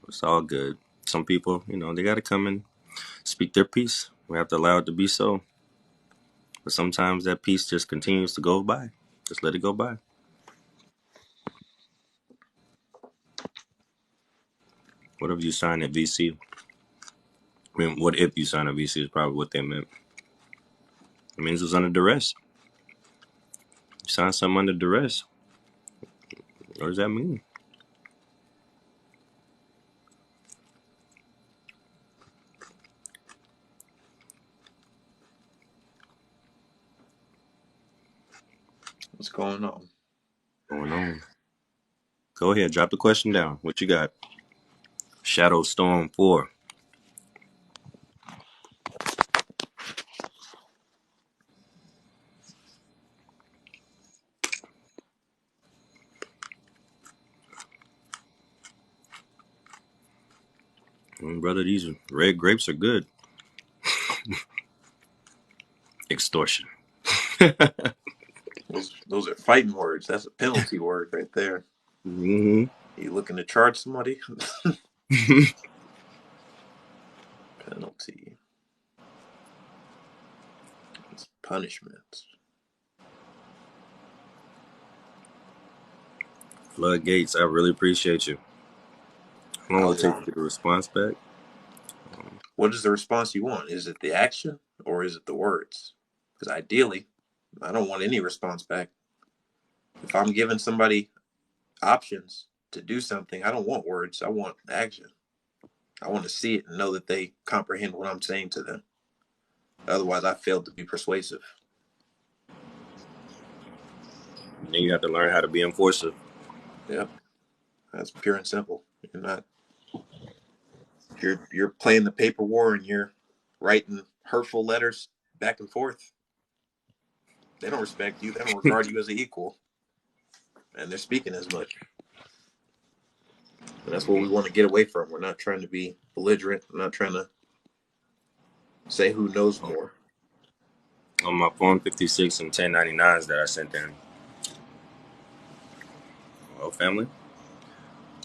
S3: It's all good. Some people, they got to come and speak their piece. We have to allow it to be so. But sometimes that piece just continues to go by. Just let it go by. What if you sign at VC? I mean, what if you sign at VC is probably what they meant. It means it was under duress. You sign something under duress. What does that mean?
S2: What's going on?
S3: Going on. Go ahead, drop the question down. What you got? Shadow Storm 4. Brother, these red grapes are good. Extortion.
S2: Those are fighting words. That's a penalty word right there.
S3: Hmm.
S2: You looking to charge somebody? Penalty. It's punishment.
S3: Floodgates, I really appreciate you. How long will
S2: How
S3: it take to
S2: long?
S3: get a response back?
S2: What is the response you want? Is it the action or is it the words? Because ideally, I don't want any response back. If I'm giving somebody options to do something, I don't want words. I want action. I want to see it and know that they comprehend what I'm saying to them. Otherwise, I failed to be persuasive.
S3: Then you have to learn how to be enforcer.
S2: Yep, that's pure and simple. You're not. You're playing the paper war and you're writing hurtful letters back and forth. They don't respect you. They don't regard you as an equal, and they're speaking as much. And that's what
S3: Hmm.
S2: we want to get away from. We're not trying to be belligerent. We're not trying to say who knows more.
S3: On my Form 56 and 1099s that I sent in. Well, family,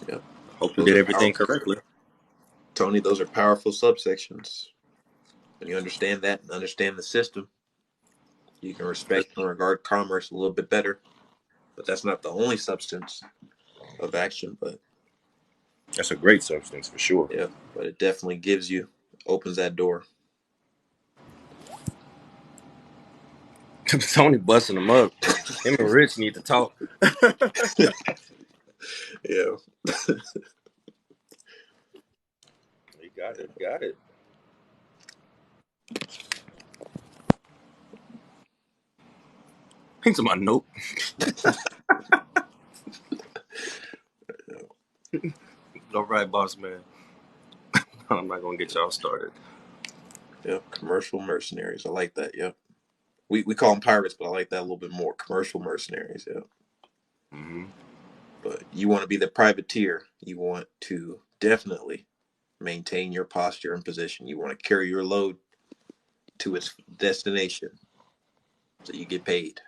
S2: Yep,
S3: hope you
S2: those
S3: did
S2: are
S3: everything
S2: powerful.
S3: correctly.
S2: Tony, those are powerful subsections. When you understand that and understand the system, you can respect and regard commerce a little bit better. But that's not the only substance of action. But
S3: That's a great substance for sure.
S2: yeah, but it definitely gives you, opens that door.
S3: Tony busting them up. Him and Rich need to talk.
S2: Yeah.
S3: He got it. Got it. Into my note. All right, boss man. I'm not gonna get y'all started.
S2: Yep. Commercial mercenaries. I like that. Yep. We call them pirates, but I like that a little bit more. Commercial mercenaries. Yep.
S3: Hmm.
S2: But you want to be the privateer. You want to definitely maintain your posture and position. You want to carry your load to its destination so you get paid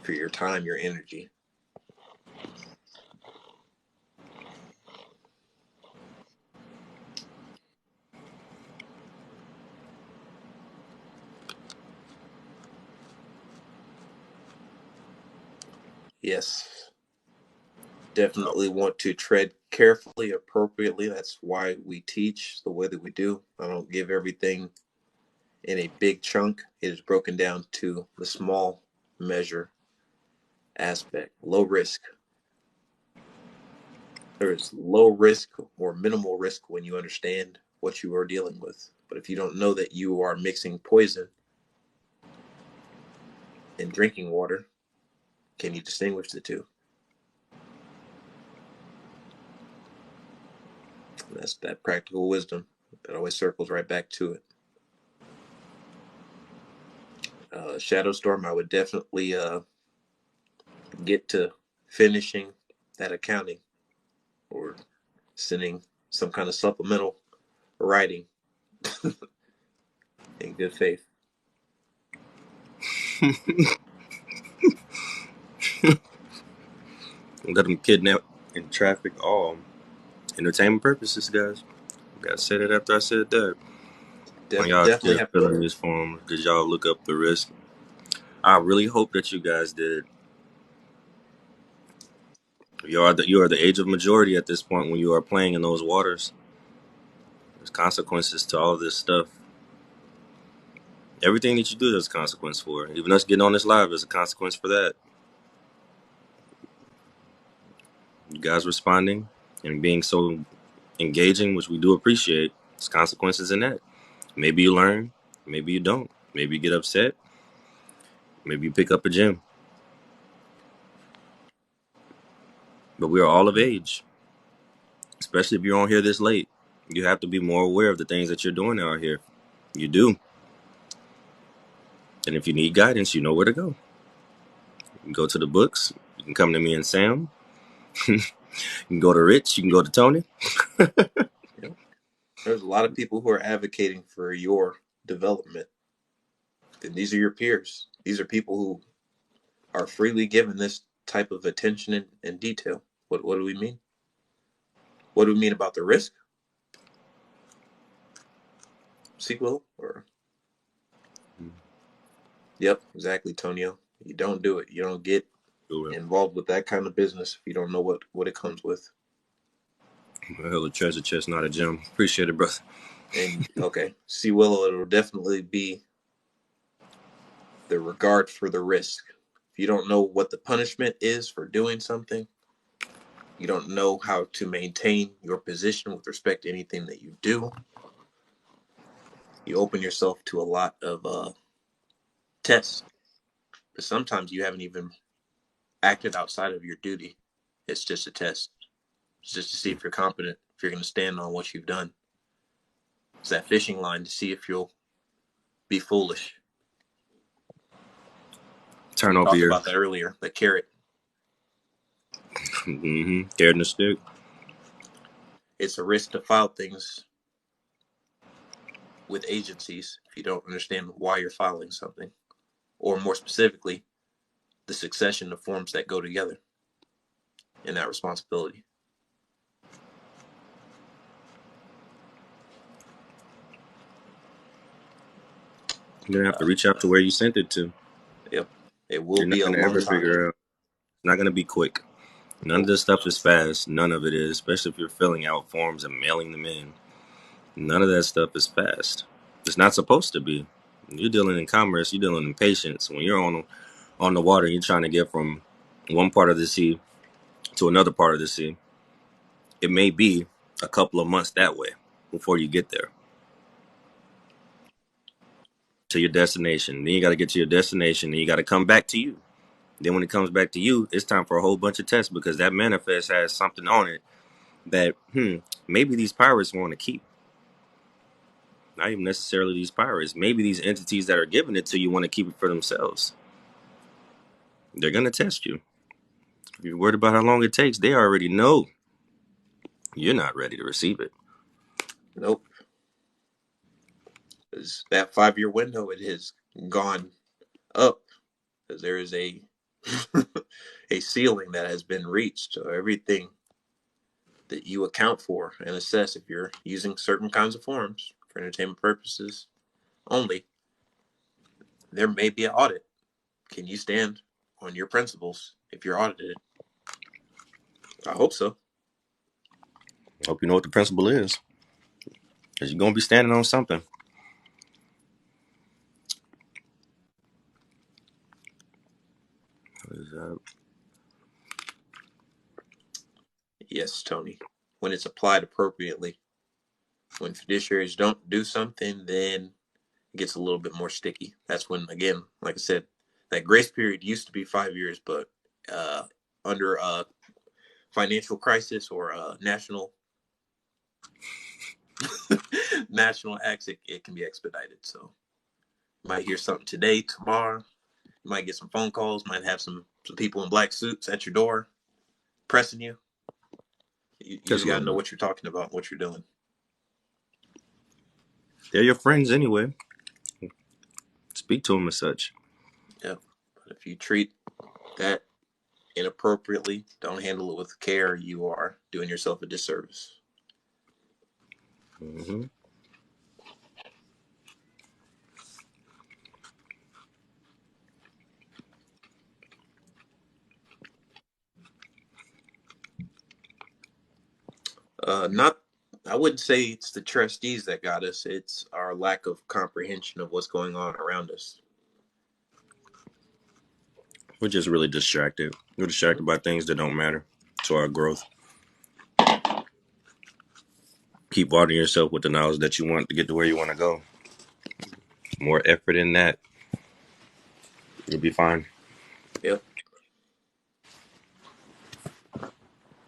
S2: for your time, your energy. Yes. Definitely want to tread carefully, appropriately. That's why we teach the way that we do. I don't give everything in a big chunk. It is broken down to the small measure aspect, low risk. There is low risk or minimal risk when you understand what you are dealing with. But if you don't know that you are mixing poison in drinking water, can you distinguish the two? And that's that practical wisdom that always circles right back to it. Shadow Storm, I would definitely get to finishing that accounting or sending some kind of supplemental writing in good faith.
S3: Let them kidnap and traffic all entertainment purposes, guys. Gotta say that after I said that. When y'all
S2: Definitely
S3: still
S2: have to.
S3: filling this form, did y'all look up the risk? I really hope that you guys did. You are the age of majority at this point when you are playing in those waters. There's consequences to all of this stuff. Everything that you do, there's a consequence for. Even us getting on this live, there's a consequence for that. You guys responding and being so engaging, which we do appreciate, there's consequences in that. Maybe you learn, maybe you don't. Maybe you get upset, maybe you pick up a gem. But we are all of age, especially if you're on here this late. You have to be more aware of the things that you're doing out here. You do. And if you need guidance, you know where to go. You can go to the books. You can come to me and Sam. You can go to Rich. You can go to Tony.
S2: Yep. There's a lot of people who are advocating for your development. And these are your peers. These are people who are freely given this type of attention and detail. What do we mean? What do we mean about the risk? Sequel or yep, exactly, Tonio. You don't do it. You don't get
S3: Do it.
S2: involved with that kind of business if you don't know what it comes with.
S3: A hell of a treasure chest, not a gem. Appreciate it, brother.
S2: And okay, see Willow, it'll definitely be the regard for the risk. If you don't know what the punishment is for doing something, you don't know how to maintain your position with respect to anything that you do, you open yourself to a lot of tests. But sometimes you haven't even acted outside of your duty. It's just a test. It's just to see if you're competent, if you're going to stand on what you've done. It's that fishing line to see if you'll be foolish.
S3: Turn
S2: We
S3: over
S2: talked
S3: your
S2: about that earlier, the carrot.
S3: carrot and the stick.
S2: It's a risk to file things with agencies if you don't understand why you're filing something, or more specifically, the succession of forms that go together in that responsibility.
S3: You're gonna have to reach out to where you sent it to.
S2: Yep. It will
S3: You're not
S2: be a
S3: gonna
S2: long
S3: ever
S2: time.
S3: figure out. It's not gonna be quick. None of
S2: Nope.
S3: this stuff is fast. None of it is, especially if you're filling out forms and mailing them in. None of that stuff is fast. It's not supposed to be. You're dealing in commerce. You're dealing in patience. When you're on the water, you're trying to get from one part of the sea to another part of the sea. It may be a couple of months that way before you get there to your destination. Then you got to get to your destination. Then you got to come back to you. Then when it comes back to you, it's time for a whole bunch of tests because that manifest has something on it that maybe these pirates want to keep. Not even necessarily these pirates. Maybe these entities that are giving it to you want to keep it for themselves. They're gonna test you. If you're worried about how long it takes, they already know you're not ready to receive it.
S2: Nope. Because that 5 year window, it has gone up because there is a a ceiling that has been reached. So everything that you account for and assess if you're using certain kinds of forms for entertainment purposes only, there may be an audit. Can you stand on your principles if you're audited? I hope so.
S3: Hope you know what the principle is, because you're gonna be standing on something. What is that?
S2: Yes, Tony. When it's applied appropriately. When fiduciaries don't do something, then it gets a little bit more sticky. That's when, again, like I said, that grace period used to be 5 years, but under a financial crisis or national national acts, it can be expedited. So you might hear something today, tomorrow. You might get some phone calls. Might have some people in black suits at your door pressing you. You
S3: Just
S2: just
S3: a
S2: got to
S3: little
S2: know
S3: bit.
S2: what you're talking about, what you're doing.
S3: They're your friends anyway. Speak to them as such.
S2: Yeah. But if you treat that inappropriately, don't handle it with care, you are doing yourself a disservice.
S3: hmm
S2: Not, I wouldn't say it's the trustees that got us. It's our lack of comprehension of what's going on around us.
S3: We're just really distracted. We're distracted by things that don't matter to our growth. Keep watering yourself with the knowledge that you want to get to where you want to go. More effort in that, you'll be fine.
S2: Yep.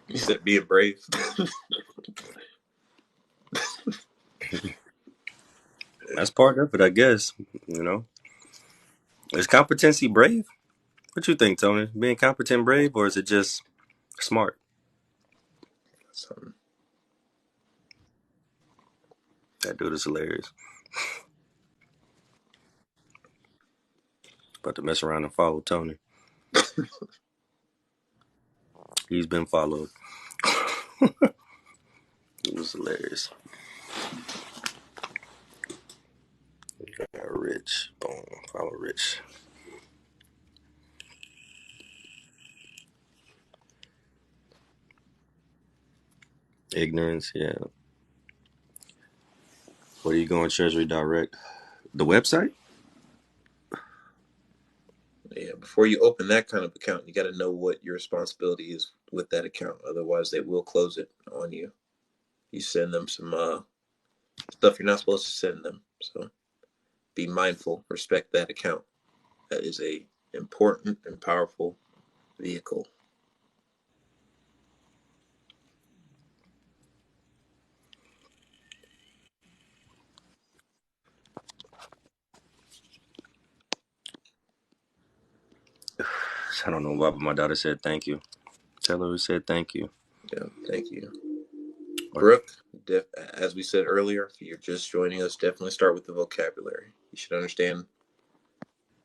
S2: You said being brave.
S3: That's part of it, I guess. You know, is competency brave? What you think, Tony? Being competent brave, or is it just smart?
S2: So,
S3: That dude is hilarious. About to mess around and follow Tony. He's been followed. It was hilarious. Rich. Boom. Follow Rich. Ignorance, yeah. What are you going Treasury Direct? The website?
S2: Yeah, before you open that kind of account, you got to know what your responsibility is with that account. Otherwise, they will close it on you. You send them some stuff you're not supposed to send them. So be mindful. Respect that account. That is a important and powerful vehicle.
S3: I don't know why, but my daughter said thank you. Tell her we said thank you.
S2: Yeah, thank you.
S3: What?
S2: Brooke, as we said earlier, if you're just joining us, definitely start with the vocabulary. You should understand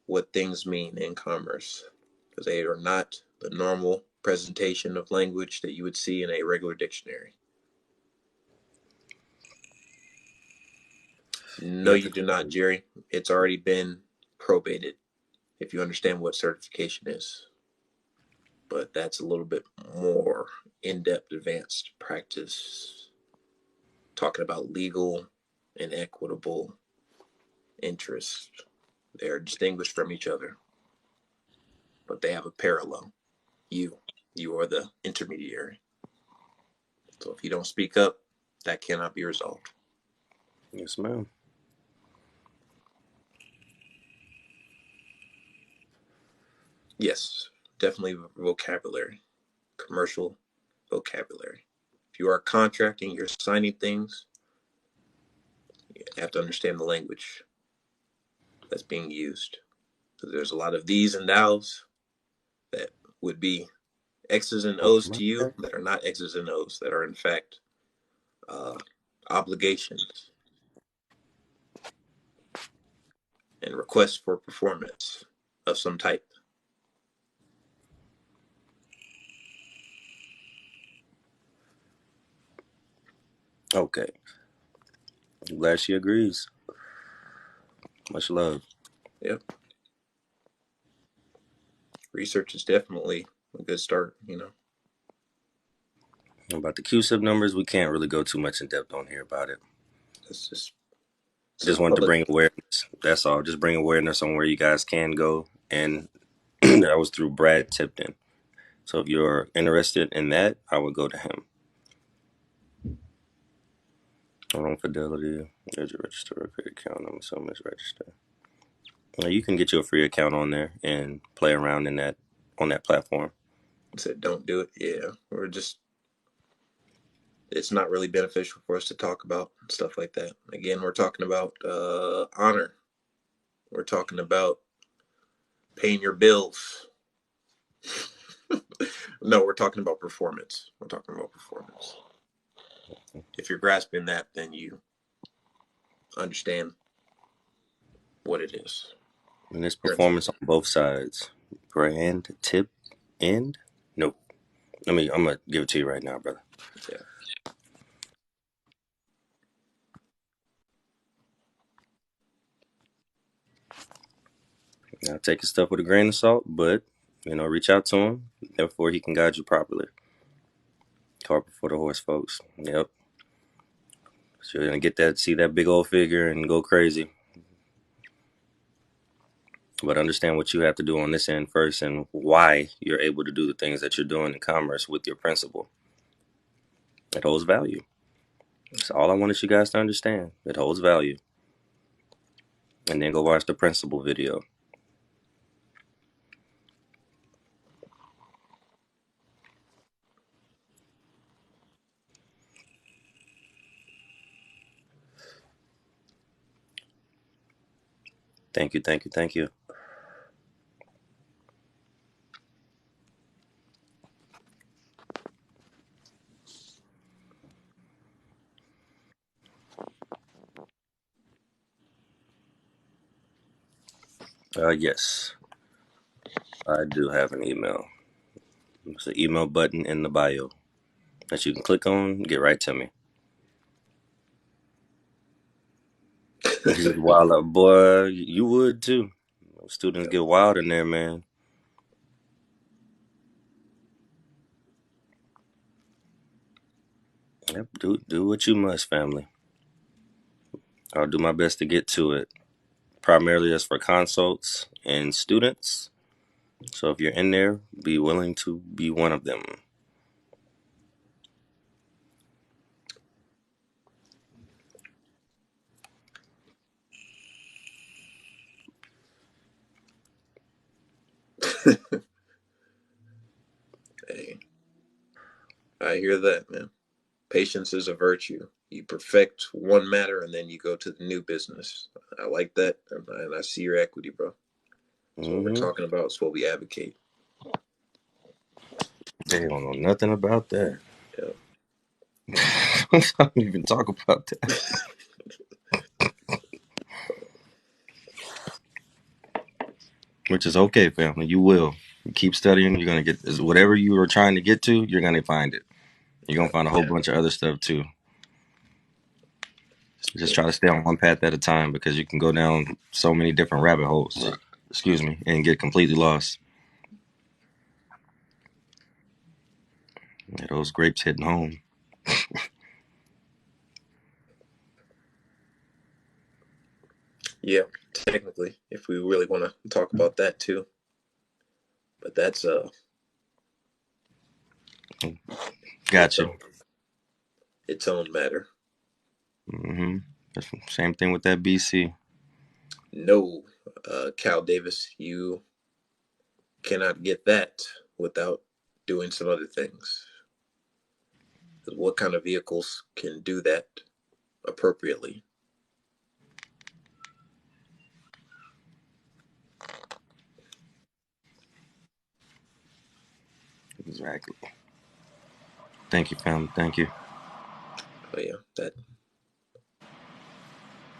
S2: what things mean in commerce because they are not the normal presentation of language that you would see in a regular dictionary. No,
S3: Yeah,
S2: you do not, Jerry. It's already been probated if you understand what certification is. But that's a little bit more in depth, advanced practice, talking about legal and equitable interests. They're distinguished from each other, but they have a parallel. You, you are the intermediary. So if you don't speak up, that cannot be resolved.
S3: yes, ma'am.
S2: Yes, definitely vocabulary, commercial vocabulary. If you are contracting, you're signing things, you have to understand the language that's being used. So there's a lot of these and thous that would be X's and O's to you that are not X's and O's, that are in fact uh, obligations and requests for performance of some type.
S3: Okay. I'm glad she agrees. Much love.
S2: Yep. Research is definitely a good start, you know.
S3: About the QSIP numbers, we can't really go too much in depth on here about it.
S2: It's just
S3: I
S2: it's
S3: just
S2: a
S3: wanted to
S2: public.
S3: bring awareness. That's all. Just bring awareness on where you guys can go. And that was through Brad Tipton. So if you're interested in that, I would go to him. On Fidelity, there's your register a free account. I'm assuming it's registered. You can get you a free account on there and play around in that on that platform.
S2: Said don't do it. Yeah, we're just it's not really beneficial for us to talk about stuff like that. Again, we're talking about honor. We're talking about paying your bills. No, we're talking about performance. We're talking about performance. If you're grasping that, then you understand what it is.
S3: And it's
S2: You're
S3: performance on both sides. Brand tip end? Nope. I'm gonna give it to you right now, brother.
S2: yeah.
S3: Now take his stuff with a grain of salt, but reach out to him. Therefore, he can guide you properly. Cart before the horse, folks. Yep. So you're gonna see that big old figure and go crazy. But understand what you have to do on this end first and why you're able to do the things that you're doing in commerce with your principal. It holds value. That's all I wanted you guys to understand. It holds value. And then go watch the principal video. Thank you, thank you, thank you. Yes, I do have an email. There's an email button in the bio that you can click on, get right to me. He's wild up, boy. You would too. Students get wild in there, man. Yep, do what you must, family. I'll do my best to get to it. Primarily as for consults and students. So if you're in there, be willing to be one of them.
S2: Hey, I hear that, man. Patience is a virtue. You perfect one matter and then you go to the new business. I like that, and I see your equity, bro. It's what we're
S3: Mm-hmm.
S2: talking about. It's what we advocate.
S3: They don't know nothing about that.
S2: Yeah.
S3: I don't even talk about that. Which is okay, family. You will. You keep studying. You're gonna get whatever you are trying to get to. You're gonna find it. You're gonna find a whole bunch of other stuff too. Just try to stay on one path at a time because you can go down so many different rabbit holes. Excuse me, and get completely lost. Yeah, those grapes hitting home.
S2: Yeah, technically, if we really want to talk about that too. But that's its
S3: Gotcha.
S2: own matter.
S3: Mm-hmm. Same thing with that BC.
S2: No, Cal Davis, you cannot get that without doing some other things. What kind of vehicles can do that appropriately?
S3: Exactly. Thank you, family. Thank you.
S2: Oh yeah, that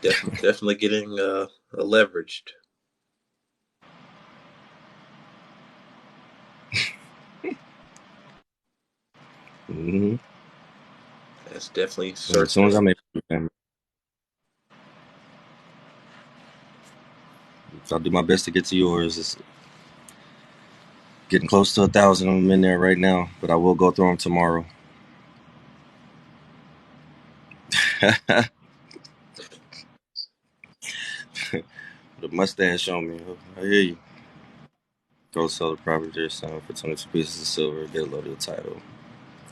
S2: definitely getting leveraged.
S3: Mm-hmm.
S2: That's definitely
S3: As soon as
S2: circling.
S3: I'm able to, family, so I'll do my best to get to yours. It's getting close to 1,000 of them in there right now, but I will go through them tomorrow. The mustache on me. I hear you. Go sell the property there, selling for 22 pieces of silver. Get a load of the title.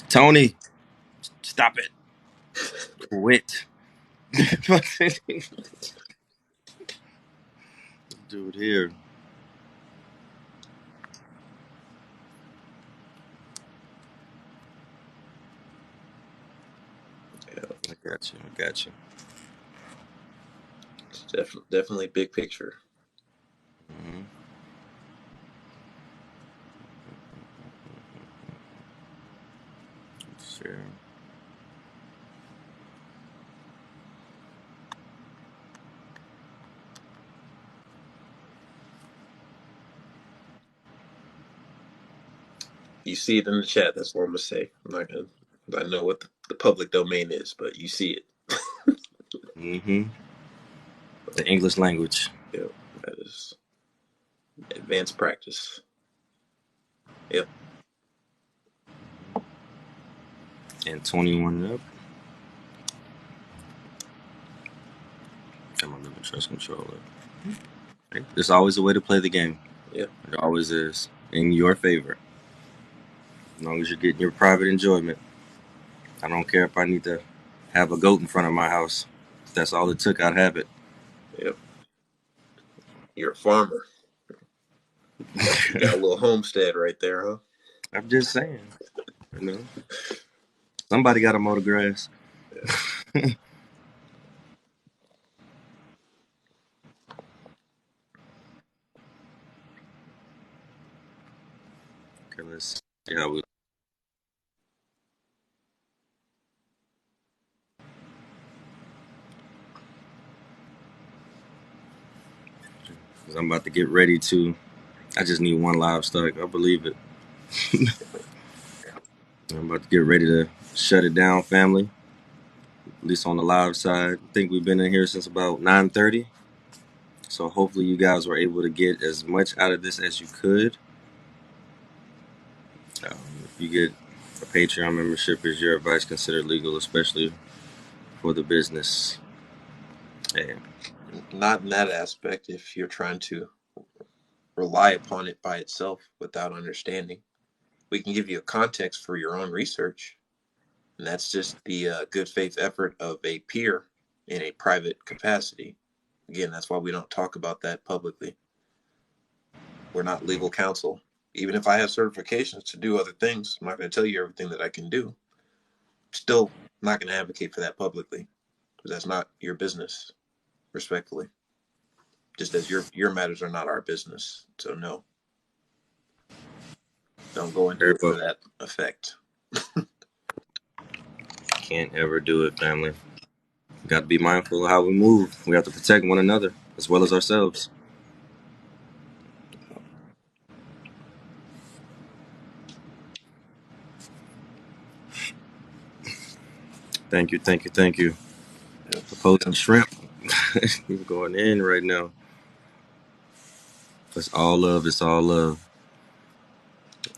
S3: Tony, stop it. Quit. Dude, here.
S2: Yeah,
S3: I got you. I got you.
S2: it's definitely big picture.
S3: Mm-hmm. Sure.
S2: You see it in the chat. That's what I'm gonna say. I'm not gonna. I know what the public domain is, but you see it.
S3: Mm-hmm. The English language.
S2: Yeah, that is advanced practice. Yep.
S3: And 21 up. Come on, living trust controller. There's always a way to play the game.
S2: Yep.
S3: There always is. In your favor. As long as you're getting your private enjoyment. I don't care if I need to have a goat in front of my house. If that's all it took, I'd have it.
S2: Yep. You're a farmer. You got a little homestead right there, huh?
S3: I'm just saying. You know, somebody got to mow the grass. Okay, let's see how we. 'Cause I'm about to get ready to. I just need one livestock. I believe it. I'm about to get ready to shut it down, family. At least on the live side. I think we've been in here since about 9:30. So hopefully you guys were able to get as much out of this as you could. If you get a Patreon membership, is your advice considered legal, especially for the business? Hey,
S2: Not in that aspect if you're trying to rely upon it by itself without understanding. We can give you a context for your own research, and that's just the good faith effort of a peer in a private capacity. Again, that's why we don't talk about that publicly. We're not legal counsel. Even if I have certifications to do other things, I'm not going to tell you everything that I can do. Still not going to advocate for that publicly because that's not your business, respectfully. Just as your matters are not our business. So no, don't go and do
S3: very
S2: it
S3: well.
S2: for that effect.
S3: Can't ever do it, family. We got to be mindful of how we move. We have to protect one another as well as ourselves. Thank you, thank you, thank you.
S2: Yep.
S3: Opposing shrimp. You're going in right now. It's all love. It's all love.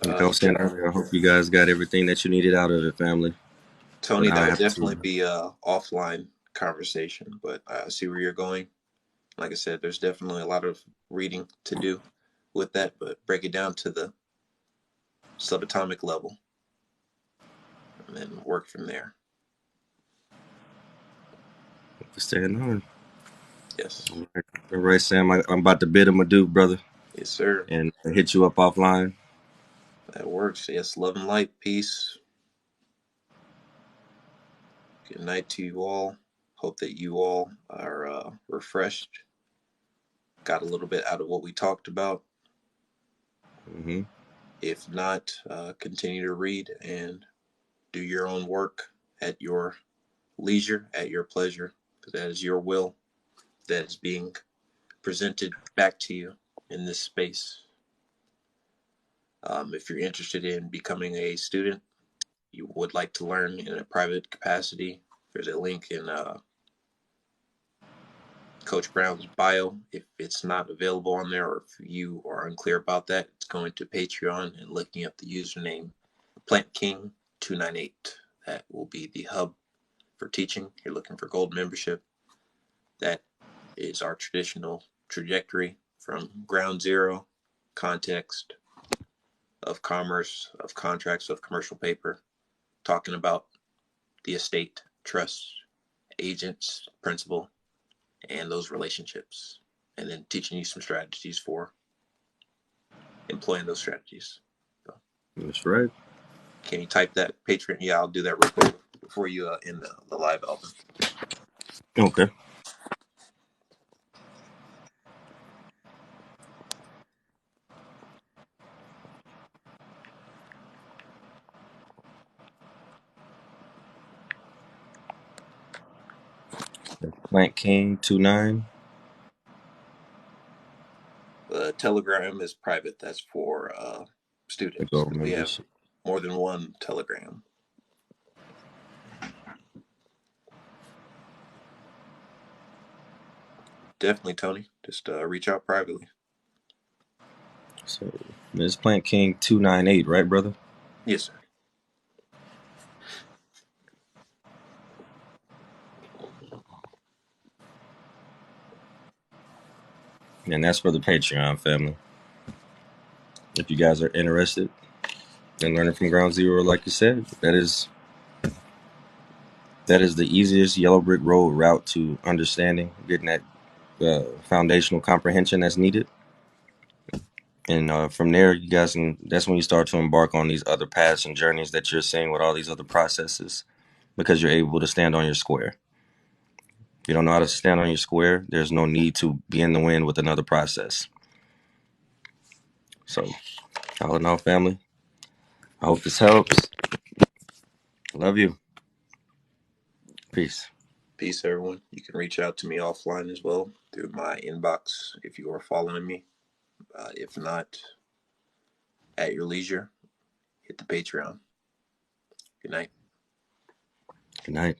S3: Like I was saying earlier, I hope you guys got everything that you needed out of it, family. But
S2: Tony, that
S3: I
S2: would
S3: have
S2: definitely
S3: to.
S2: be a offline conversation, but I see where you're going. Like I said, there's definitely a lot of reading to do with that, but break it down to the subatomic level and then work from there.
S3: Staying on.
S2: Yes.
S3: All right, Sam. I'm about to bid him adieu, brother,
S2: Yes, sir.
S3: and hit you up offline.
S2: That works. Yes, love and light. Peace. Good night to you all. Hope that you all are refreshed. Got a little bit out of what we talked about.
S3: Hmm.
S2: If not, continue to read and do your own work at your leisure, at your pleasure, because that is your will that is being presented back to you in this space. If you're interested in becoming a student, you would like to learn in a private capacity, there's a link in Coach Brown's bio. If it's not available on there or if you are unclear about that, it's going to Patreon and looking up the username Plant King 298. That will be the hub for teaching. You're looking for gold membership. That is our traditional trajectory from ground zero, context of commerce, of contracts, of commercial paper, talking about the estate, trust, agents, principal, and those relationships. And then teaching you some strategies for employing those strategies. So,
S3: That's right.
S2: can you type that Patreon? Yeah, I'll do that real quick before you end the live album.
S3: Okay. Plant King 29.
S2: The Telegram is private. That's for
S3: The
S2: students.
S3: gold
S2: We have
S3: membership.
S2: more than one Telegram. Definitely, Tony. Just reach out privately.
S3: So it's Plant King 298, right, brother?
S2: Yes, sir.
S3: And that's for the Patreon family. If you guys are interested in learning from ground zero, like you said, that is the easiest yellow brick road route to understanding, getting that foundational comprehension that's needed. And from there, you guys can. That's when you start to embark on these other paths and journeys that you're seeing with all these other processes, because you're able to stand on your square. If you don't know how to stand on your square, there's no need to be in the wind with another process. So, all in all, family, I hope this helps. Love you. Peace.
S2: Peace, everyone. You can reach out to me offline as well through my inbox if you are following me. If not, at your leisure, hit the Patreon. Good night.
S3: Good night.